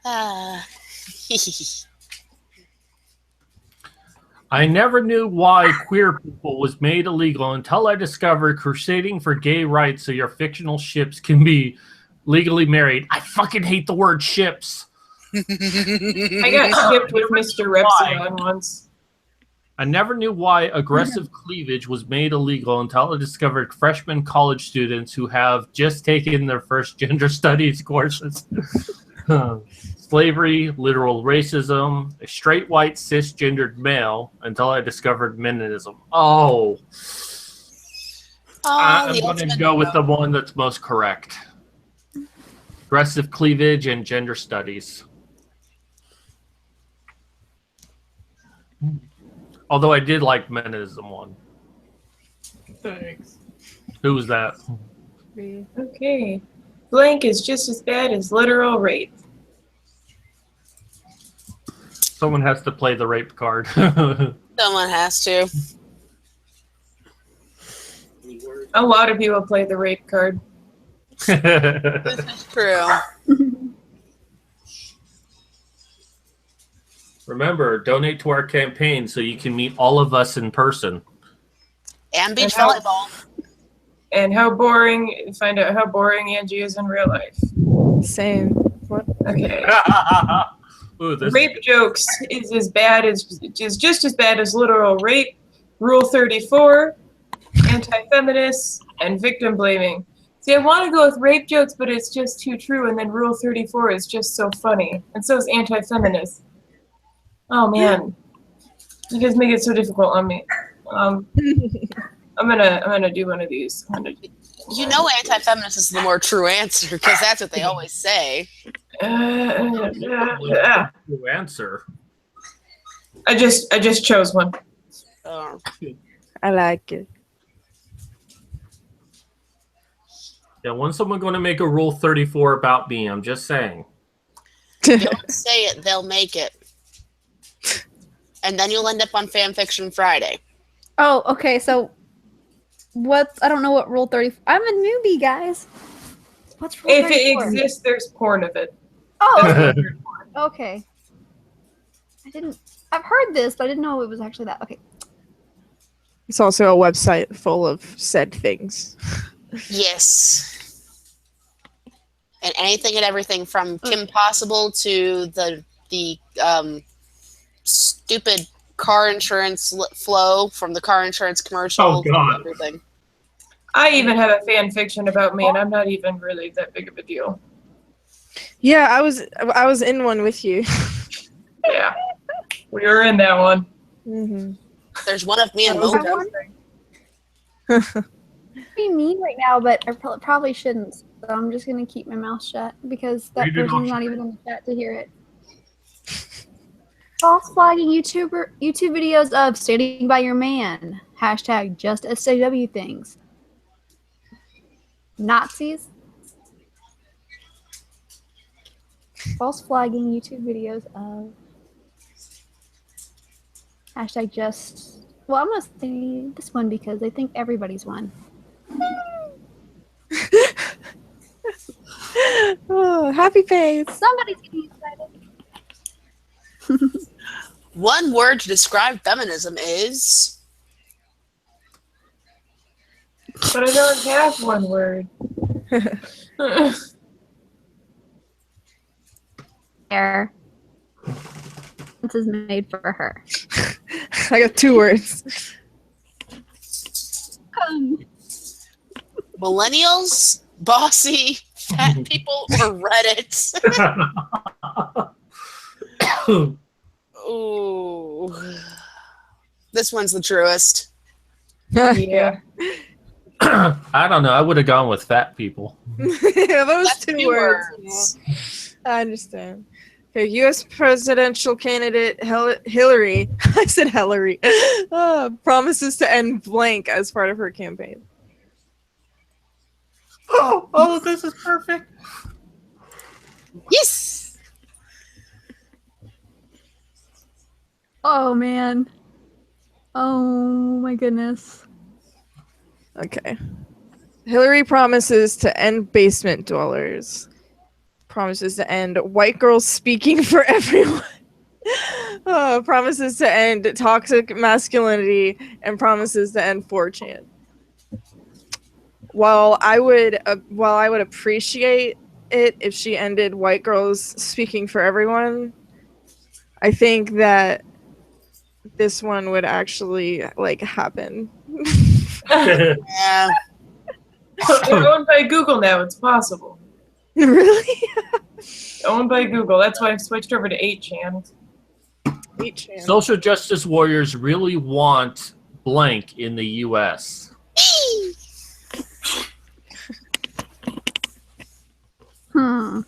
Ah. I never knew why queer people was made illegal until I discovered crusading for gay rights so your fictional ships can be legally married. I fucking hate the word ships. I got shipped with Mr. Repsilon once. I never knew why aggressive cleavage was made illegal until I discovered freshman college students who have just taken their first gender studies courses. Slavery, literal racism, a straight white cisgendered male until I discovered feminism. Oh. I'm going to go with the one that's most correct. Aggressive cleavage and gender studies. Although I did like feminism one. Thanks. Who was that? Okay. Blank is just as bad as literal rape. Someone has to play the rape card. Someone has to. A lot of people play the rape card. This is true. Remember, donate to our campaign so you can meet all of us in person. And beach And how- volleyball. And how boring, find out how boring Angie is in real life. Same. What? Okay. Ooh, this Rape jokes is as bad as is just as bad as literal rape, Rule 34, anti-feminist, and victim blaming. See, I want to go with rape jokes, but it's just too true, and then Rule 34 is just so funny, and so is anti-feminist. Oh man, you guys make it so difficult on me. I'm gonna do one of these. You know anti-feminist is the more true answer because that's what they always say. True answer. I just chose one. Oh. I like it. Yeah, when's someone going to make a Rule 34 about me? I'm just saying. Don't say it, they'll make it. And then you'll end up on Fanfiction Friday. Oh, okay. So, I don't know what Rule 30. I'm a newbie, guys. What's Rule If 34? it exists, there's porn of it. Oh, okay. I've heard this, but I didn't know it was actually that. Okay. It's also a website full of said things. Yes. And anything and everything from Kim Possible to the stupid car insurance flow from the car insurance commercial. Oh, God. Everything. I even have a fan fiction about me, and I'm not even really that big of a deal. Yeah, I was in one with you. Yeah, we were in that one. Mm-hmm. There's one of me and I Mojo. want to be mean right now, but I probably shouldn't. So I'm just gonna keep my mouth shut because that Read it person's off. not even in the chat to hear it. False flagging YouTube videos of standing by your man. Hashtag just SJW things. Nazis. False flagging YouTube videos of hashtag just. Well, I'm gonna say this one because I think everybody's one. Oh, happy face. Somebody's getting excited. One word to describe feminism is But I don't have one word. Error. is made for her. I got 2 words. Millennials, bossy, fat people, or Reddit? Ooh. This one's the truest. Yeah. I don't know. I would have gone with fat people. Yeah, those That's 2 2 words. words. I understand. Okay, U.S. presidential candidate Hillary, I said Hillary, promises to end blank as part of her campaign. Oh, this is perfect. Yes! Oh man. Oh my goodness. Okay. Hillary promises to end basement dwellers. Promises to end white girls speaking for everyone. Promises to end toxic masculinity and promises to end 4chan. While I would appreciate it if she ended white girls speaking for everyone, I think that this one would actually like happen. Yeah. They're owned by Google now. It's possible. Really? Owned by Google. That's why I've switched over to 8chan. 8chan. Social justice warriors really want blank in the U.S. Hmm.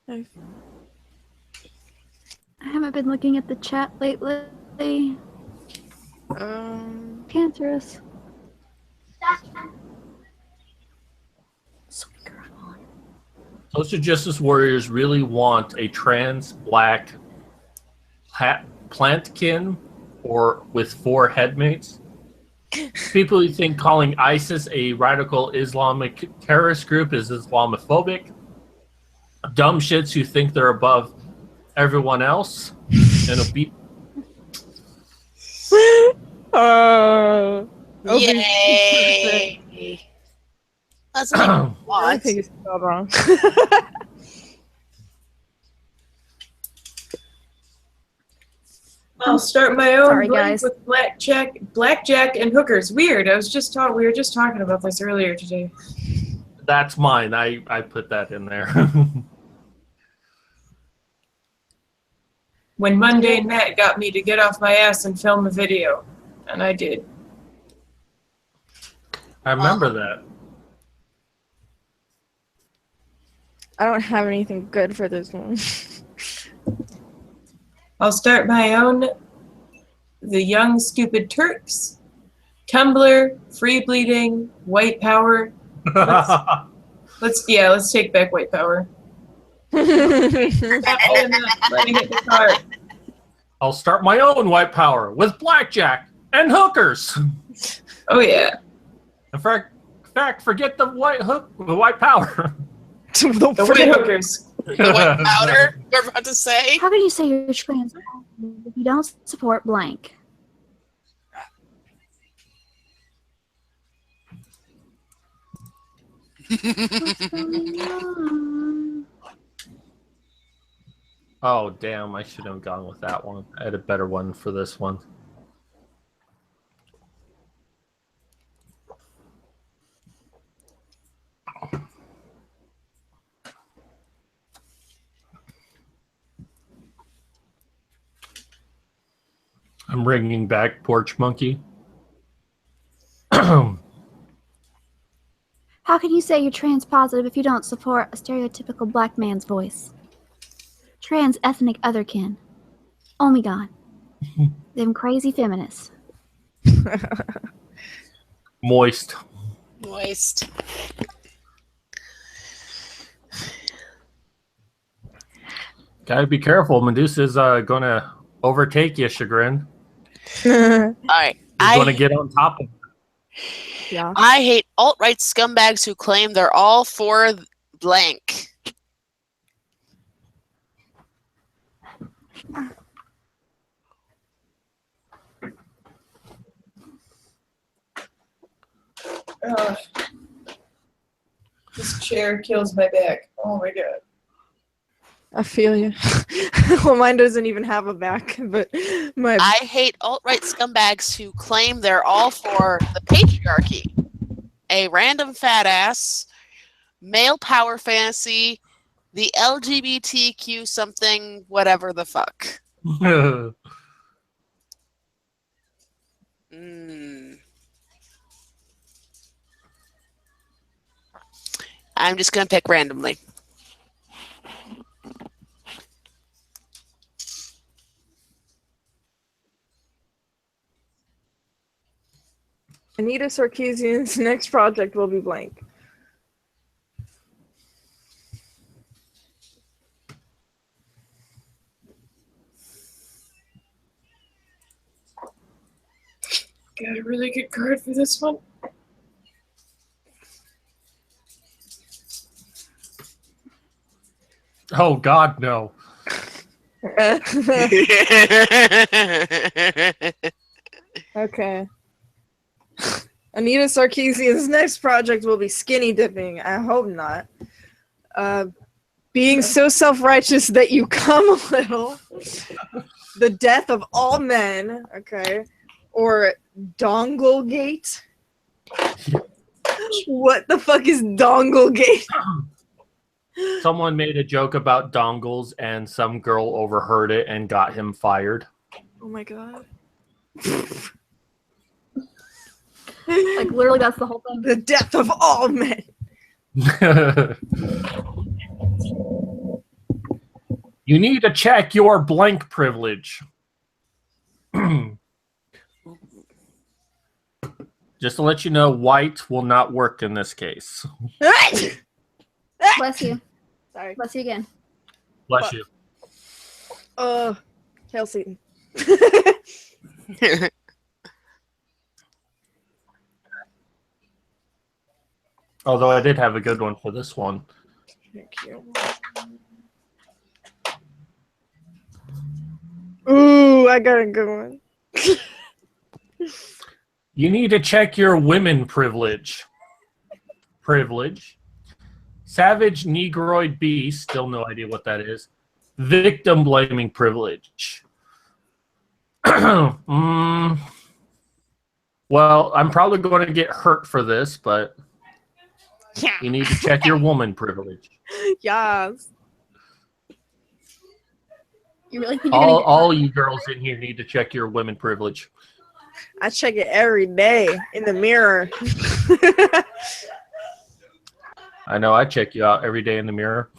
I haven't been looking at the chat lately. Cancerous. Sweet girl. Social justice warriors really want a trans black plantkin or with 4 headmates. People who think calling ISIS a radical Islamic terrorist group is Islamophobic. Dumb shits who think they're above everyone else. And Yay! That's what I I want. think it's spelled wrong. I'll start my own Sorry, blank guys. with blackjack, and hookers. Weird. We were just talking about this earlier today. That's mine. I put that in there. When Mundane Matt got me to get off my ass and film a video, and I did. I remember that. I don't have anything good for this one. I'll start my own. The Young Stupid Turks, Tumblr, Free Bleeding, White Power. Let's take back White Power. Letting it the cart. I'll start my own white power with blackjack and hookers. Oh yeah. In fact, forget the white power. The white hookers. The white powder, we're about to say. How can you say you're trans if you don't support blank? What's going on? Oh, damn. I should have gone with that one. I had a better one for this one. I'm bringing back Porch Monkey. How can you say you're trans positive if you don't support a stereotypical black man's voice? Trans ethnic otherkin. Oh my god. Them crazy feminists. Moist. Moist. Gotta be careful. Medusa's gonna overtake you, Chagrin. All right. You're gonna get on top of it. Yeah. I hate alt-right scumbags who claim they're all for blank. Ugh. This chair kills my back. Oh my god. I feel you. Well, mine doesn't even have a back, but my I hate alt-right scumbags who claim they're all for the patriarchy. A random fat ass, male power fantasy, the LGBTQ something, whatever the fuck. I'm just gonna pick randomly. Anita Sarkeesian's next project will be blank. Got a really good card for this one. Oh God, no. Okay. Anita Sarkeesian's next project will be skinny dipping. I hope not. Being so self-righteous that you come a little. The death of all men. Okay. Or Donglegate. What the fuck is Donglegate? Someone made a joke about dongles, and some girl overheard it and got him fired. Oh my god. Like literally, that's the whole thing. The death of all men. You need to check your blank privilege. Just to let you know, white will not work in this case. Bless you. Sorry. Bless you again. Bless you. Hail Satan. Although I did have a good one for this one. Thank you. Ooh, I got a good one. You need to check your women privilege. Savage Negroid beast, still no idea what that is. Victim blaming privilege. Well, I'm probably going to get hurt for this, but you need to check your woman privilege. Yes. You really think you're gonna get All you girls in here need to check your women privilege. I check it every day in the mirror. I know I check you out every day in the mirror.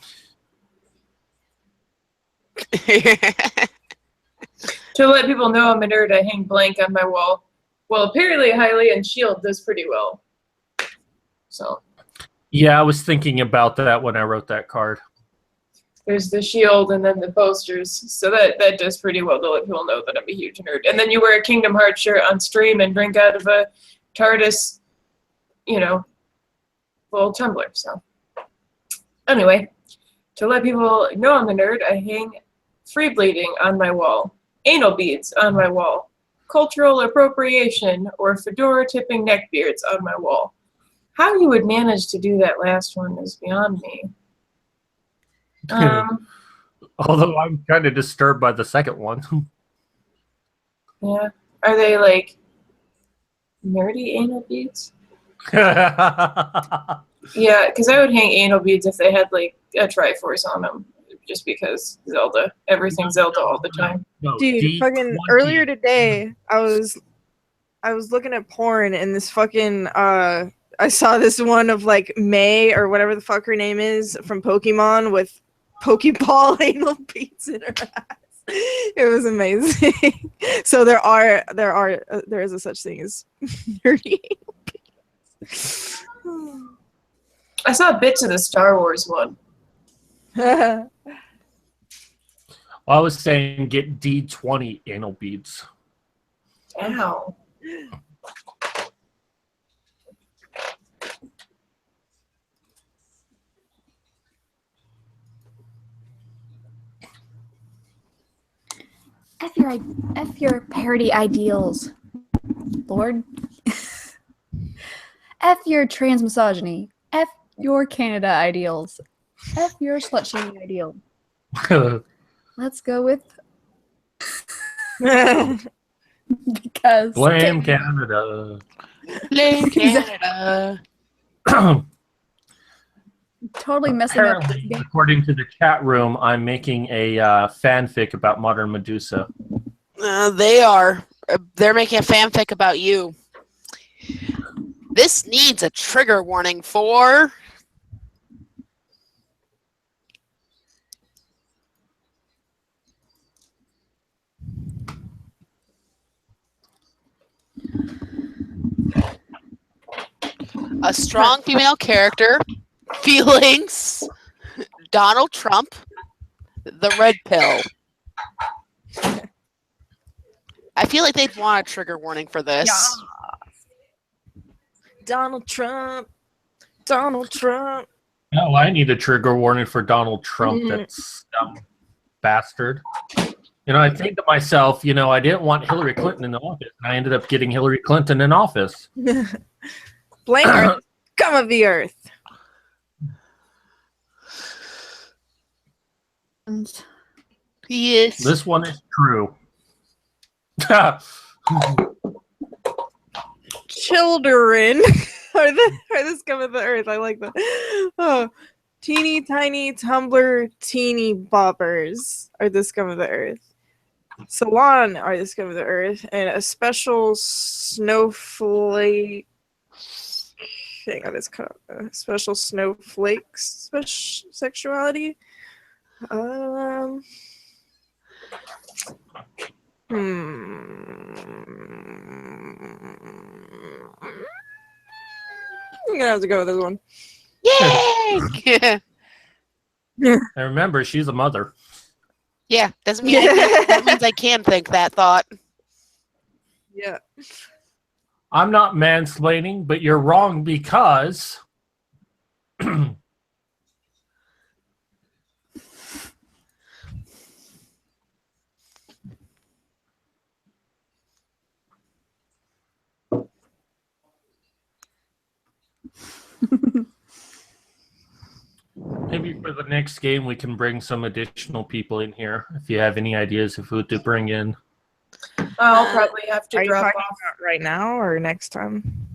To let people know I'm a nerd, I hang blank on my wall. Well, apparently Hylian Shield does pretty well. So Yeah, I was thinking about that when I wrote that card. there's the shield and then the posters. So that does pretty well to let people know that I'm a huge nerd. And then you wear a Kingdom Hearts shirt on stream and drink out of a TARDIS, little tumbler. So anyway, to let people know I'm a nerd, I hang free bleeding on my wall, anal beads on my wall, cultural appropriation or fedora tipping neckbeards on my wall. How you would manage to do that last one is beyond me. Although I'm kind of disturbed by the second one. Yeah. Are they like nerdy anal beads? Yeah, because I would hang anal beads if they had like a Triforce on them, just because Zelda, everything's Zelda all the time. No, Dude, fucking earlier today, I was looking at porn and this fucking I saw this one of like May or whatever the fuck her name is from Pokemon with Pokeball anal beads in her ass. It was amazing. So there is a such thing as nerdy anal beads. I saw bits of the Star Wars one. I was saying get D20 anal beads. Ow. F your parody ideals, Lord. F your trans misogyny. F your Canada ideals. F your slut shaming ideal. Let's go with because Blame Canada. Blame Canada. totally messing up. Apparently, according to the chat room, I'm making a fanfic about modern Medusa. They are. They're making a fanfic about you. This needs a trigger warning for... a strong female character, feelings, Donald Trump, the red pill. I feel like they'd want a trigger warning for this. Donald Trump. Donald Trump. Oh, I need a trigger warning for Donald Trump. That's bastard. You know, I think to myself, you know, I didn't want Hillary Clinton in the office, and I ended up getting Hillary Clinton in office. Blame Earth. Come of the Earth. Yes. This one is true. Children are the scum of the earth. I like that. Oh, teeny tiny tumbler teeny boppers are the scum of the earth. Salon are the scum of the earth, and a special snowflake. Hang on, it's called special snowflakes sexuality. I'm gonna have to go with this one. Yay! And remember, she's a mother. Yeah, doesn't mean that means I can think that thought. Yeah. I'm not mansplaining, but you're wrong because maybe for the next game we can bring some additional people in here. If you have any ideas of who to bring in. I'll probably have to Are you drop talking off. about right now or next time?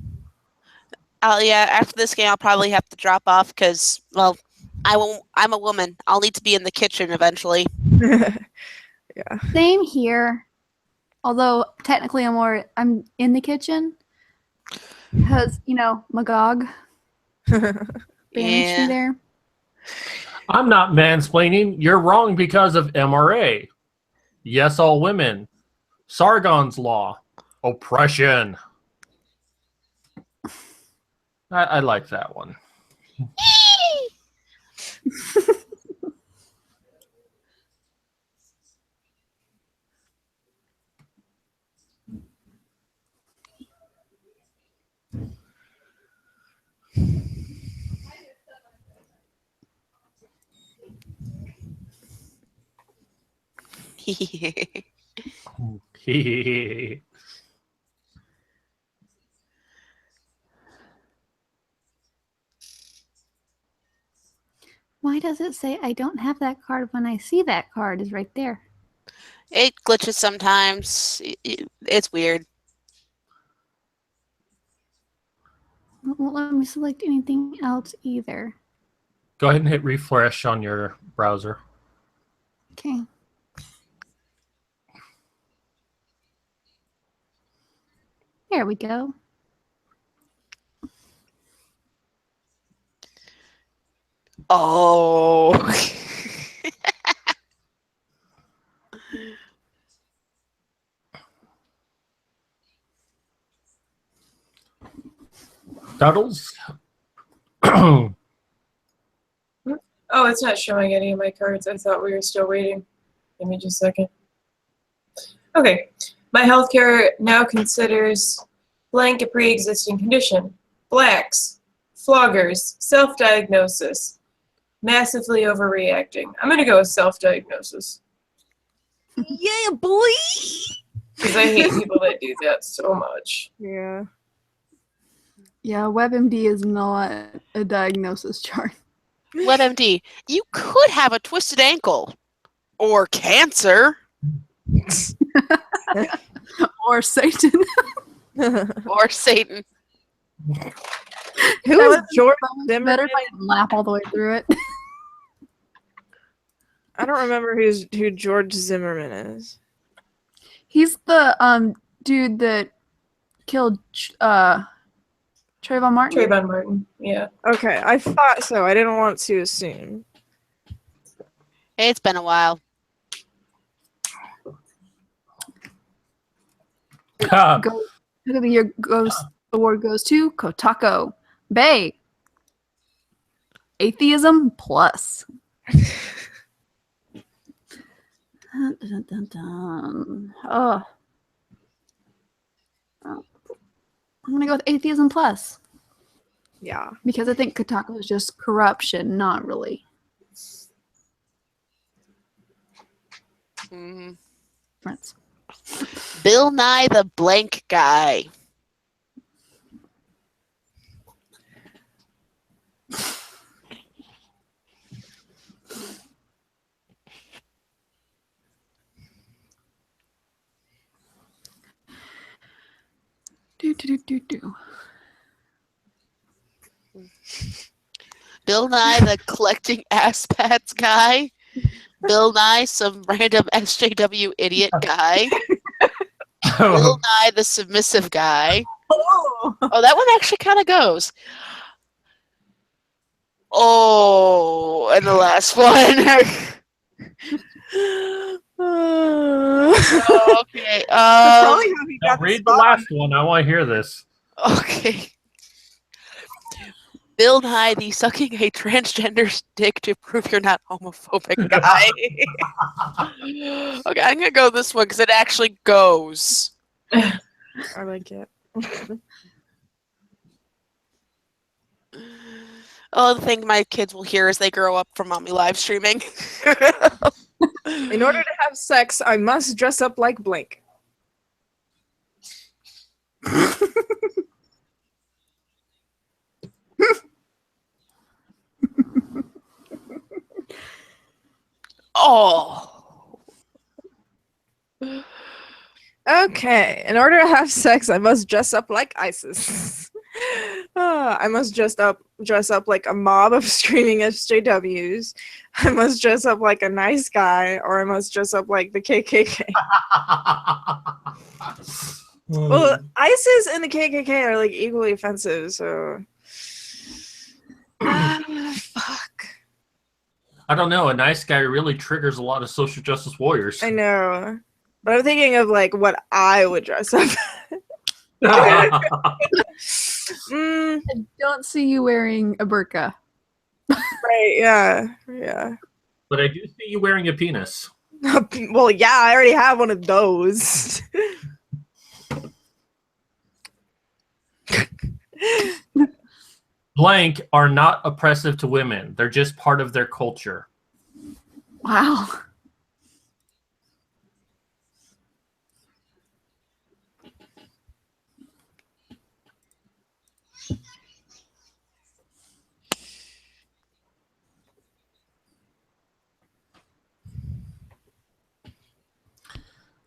Yeah, after this game, I'll probably have to drop off because, well, I'm a woman. I'll need to be in the kitchen eventually. Yeah. Same here. Although technically I'm in the kitchen because, you know, Magog banished me there. I'm not mansplaining. You're wrong because of MRA. Yes, all women. Sargon's law. Oppression. I like that one. Why does it say I don't have that card when I see that card is right there? It glitches sometimes. It's weird. It won't let me select anything else either. Go ahead and hit refresh on your browser. Okay. There we go. Oh. Duddles? Oh, it's not showing any of my cards. I thought we were still waiting. Give me just a second. Okay. My healthcare now considers blank a pre-existing condition. Blacks, floggers, self-diagnosis, massively overreacting. I'm going to go with self-diagnosis. Yeah, boy. Because I hate people that do that so much. Yeah. Yeah, WebMD is not a diagnosis chart. WebMD, you could have a twisted ankle or cancer Or Satan. or Satan. Who That is was George Better Zimmerman? if I didn't laugh all the way through it. I don't remember who George Zimmerman is. He's the dude that killed Trayvon Martin. Trayvon Martin, yeah. Okay, I thought so. I didn't want to assume. It's been a while. Go, Look at the year award goes to Kotako Bay. Atheism plus. Dun, dun, dun, dun. Oh. I'm gonna go with atheism plus Yeah. because I think Kotaku is just corruption, not really. Mhm. Friends. Bill Nye the blank guy. Do. Bill Nye the collecting asspats guy. Bill Nye some random SJW idiot guy. Bill Nye the submissive guy. Oh. Oh, that one actually kind of goes. Oh, and the last one. Okay. Probably how he Now got read the spot on last one. I want to hear this. Okay. Bill Nye the sucking a transgender dick to prove you're not homophobic guy. Okay, I'm gonna go this one because it actually goes. I like it. Oh, the thing my kids will hear as they grow up from mommy live streaming. In order to have sex, I must dress up like blank. Oh. Okay. In order to have sex, I must dress up like ISIS. I must dress up like a mob of screaming SJWs. I must dress up like a nice guy, or I must dress up like the KKK. Well, ISIS and the KKK are like equally offensive, so. Fuck. I don't know. A nice guy really triggers a lot of social justice warriors. I know. But I'm thinking of like what I would dress up. I don't see you wearing a burqa. Right, yeah. But I do see you wearing a penis. Well, yeah, I already have one of those. Blank are not oppressive to women. They're just part of their culture. Wow.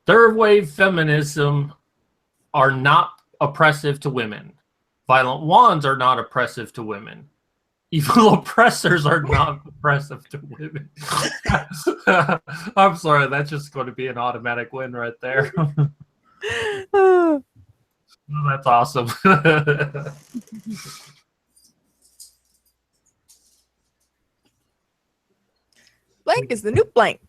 Third wave feminism are not oppressive to women. Violent wands are not oppressive to women. Evil oppressors are not oppressive to women. I'm sorry, that's just going to be an automatic win right there. That's awesome. Blank is the new blank.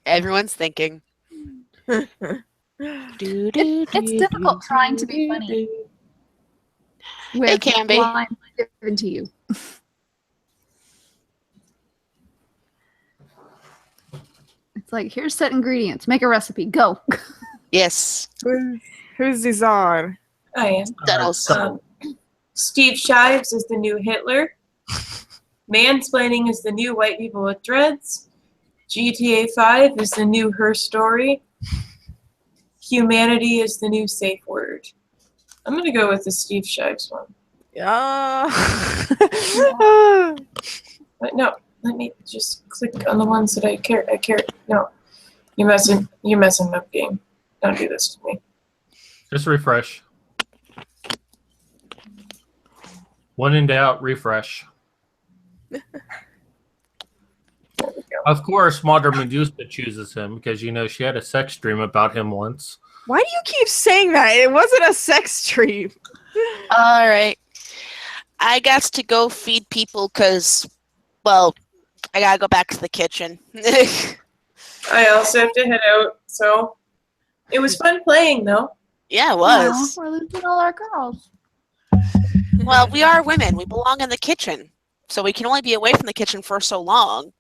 Everyone's thinking. It's difficult trying to be funny. With It can be. lines given to you. It's like, here's set ingredients. Make a recipe. Go. Yes. Who's the czar? I am. Duddles. Steve Shives is the new Hitler. Mansplaining is the new white people with dreads. GTA 5 is the new Her Story. Humanity is the new safe word. I'm going to go with the Steve Shives one. Yeah. But no, let me just click on the ones that I care. No, you're messing up, game. Don't do this to me. Just refresh. When in doubt, refresh. Of course, Modern Medusa chooses him because, you know, she had a sex dream about him once. Why do you keep saying that? It wasn't a sex dream. All right. I got to go feed people because, well, I gotta go back to the kitchen. I also have to head out, so it was fun playing, though. Yeah, it was. We're losing all our girls. Well, we are women. We belong in the kitchen. So we can only be away from the kitchen for so long.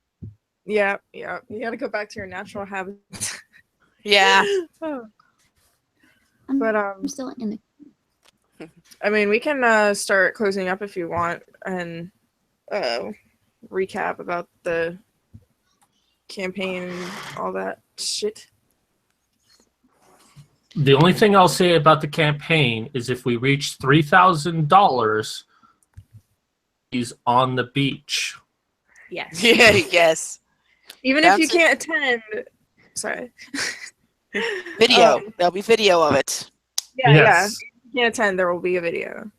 Yeah. You gotta go back to your natural habitat. Yeah. But I'm still in the. I mean, we can start closing up if you want and recap about the campaign and all that shit. The only thing I'll say about the campaign is if we reach $3,000, he's on the beach. Yes. Yeah, yes. Even if you can't attend. Sorry. Video. There'll be video of it. Yeah. Yes. If you can't attend, there will be a video.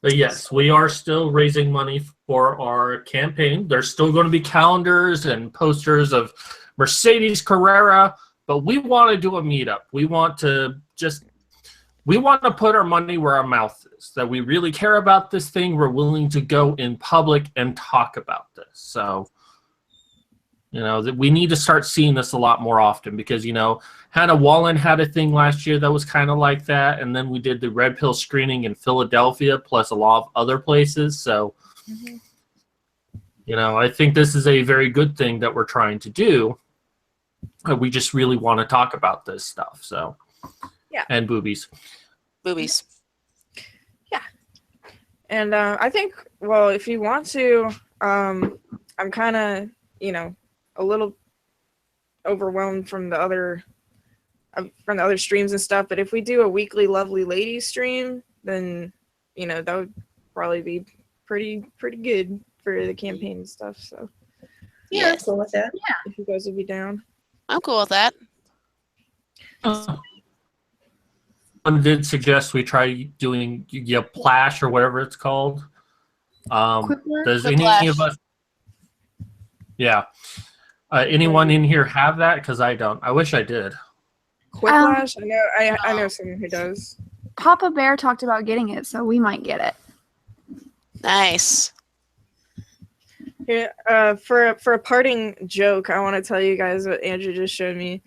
But yes, we are still raising money for our campaign. There's still going to be calendars and posters of Mercedes Carrera, but we want to do a meetup. We want to put our money where our mouth is, that we really care about this thing. We're willing to go in public and talk about this. So, you know, that we need to start seeing this a lot more often because, you know, Hannah Wallen had a thing last year that was kind of like that. And then we did the Red Pill screening in Philadelphia, plus a lot of other places. So, you know, I think this is a very good thing that we're trying to do. We just really want to talk about this stuff. So, yeah. And boobies. Boobies. Yeah. And I think, well, if you want to, I'm kind of, you know, a little overwhelmed from the other streams and stuff. But if we do a weekly Lovely Ladies stream, then, you know, that would probably be pretty good for the campaign and stuff. So Yeah, I'm cool with that. Yeah. if you guys would be down. I'm cool with that. Someone did suggest we try doing Plash or whatever it's called. Does any of us? Yeah. Anyone in here have that? Because I don't. I wish I did. Quiplash? I know someone who does. Papa Bear talked about getting it, so we might get it. Nice. Here, for a parting joke, I want to tell you guys what Andrew just showed me.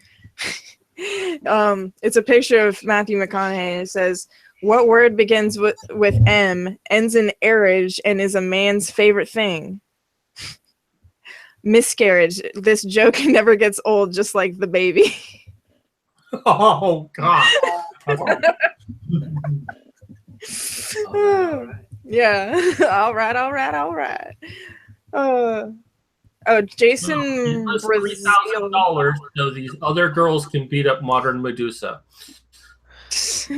It's a picture of Matthew McConaughey. It says, "What word begins with M, ends in arrage, and is a man's favorite thing?" Miscarriage. This joke never gets old, just like the baby. Oh God. Yeah. All right. Jason $3,000 so these other girls can beat up Modern Medusa.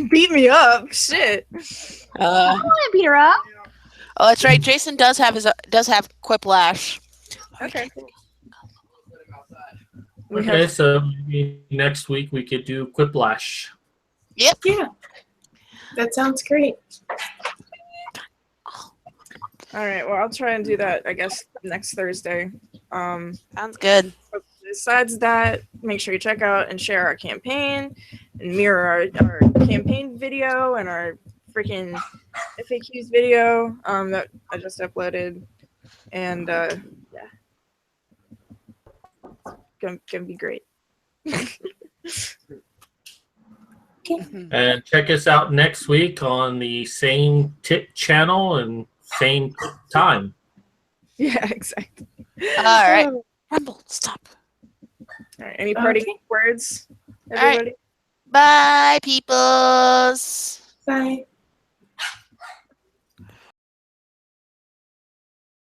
beat me up. Shit. I want to beat her up. Oh, that's right. Jason does have Quiplash. Okay. Okay, so maybe next week we could do Quiplash. Yep. Yeah. That sounds great. All right. Well, I'll try and do that, I guess, next Thursday. Sounds good. Besides that, make sure you check out and share our campaign and mirror our campaign video and our freaking FAQs video that I just uploaded. And yeah, gonna be great. And check us out next week on the same channel and same time. Yeah, exactly. All right. All Rumble, stop. right. Any parting Okay. words, All right. everybody? Bye, peoples. Bye.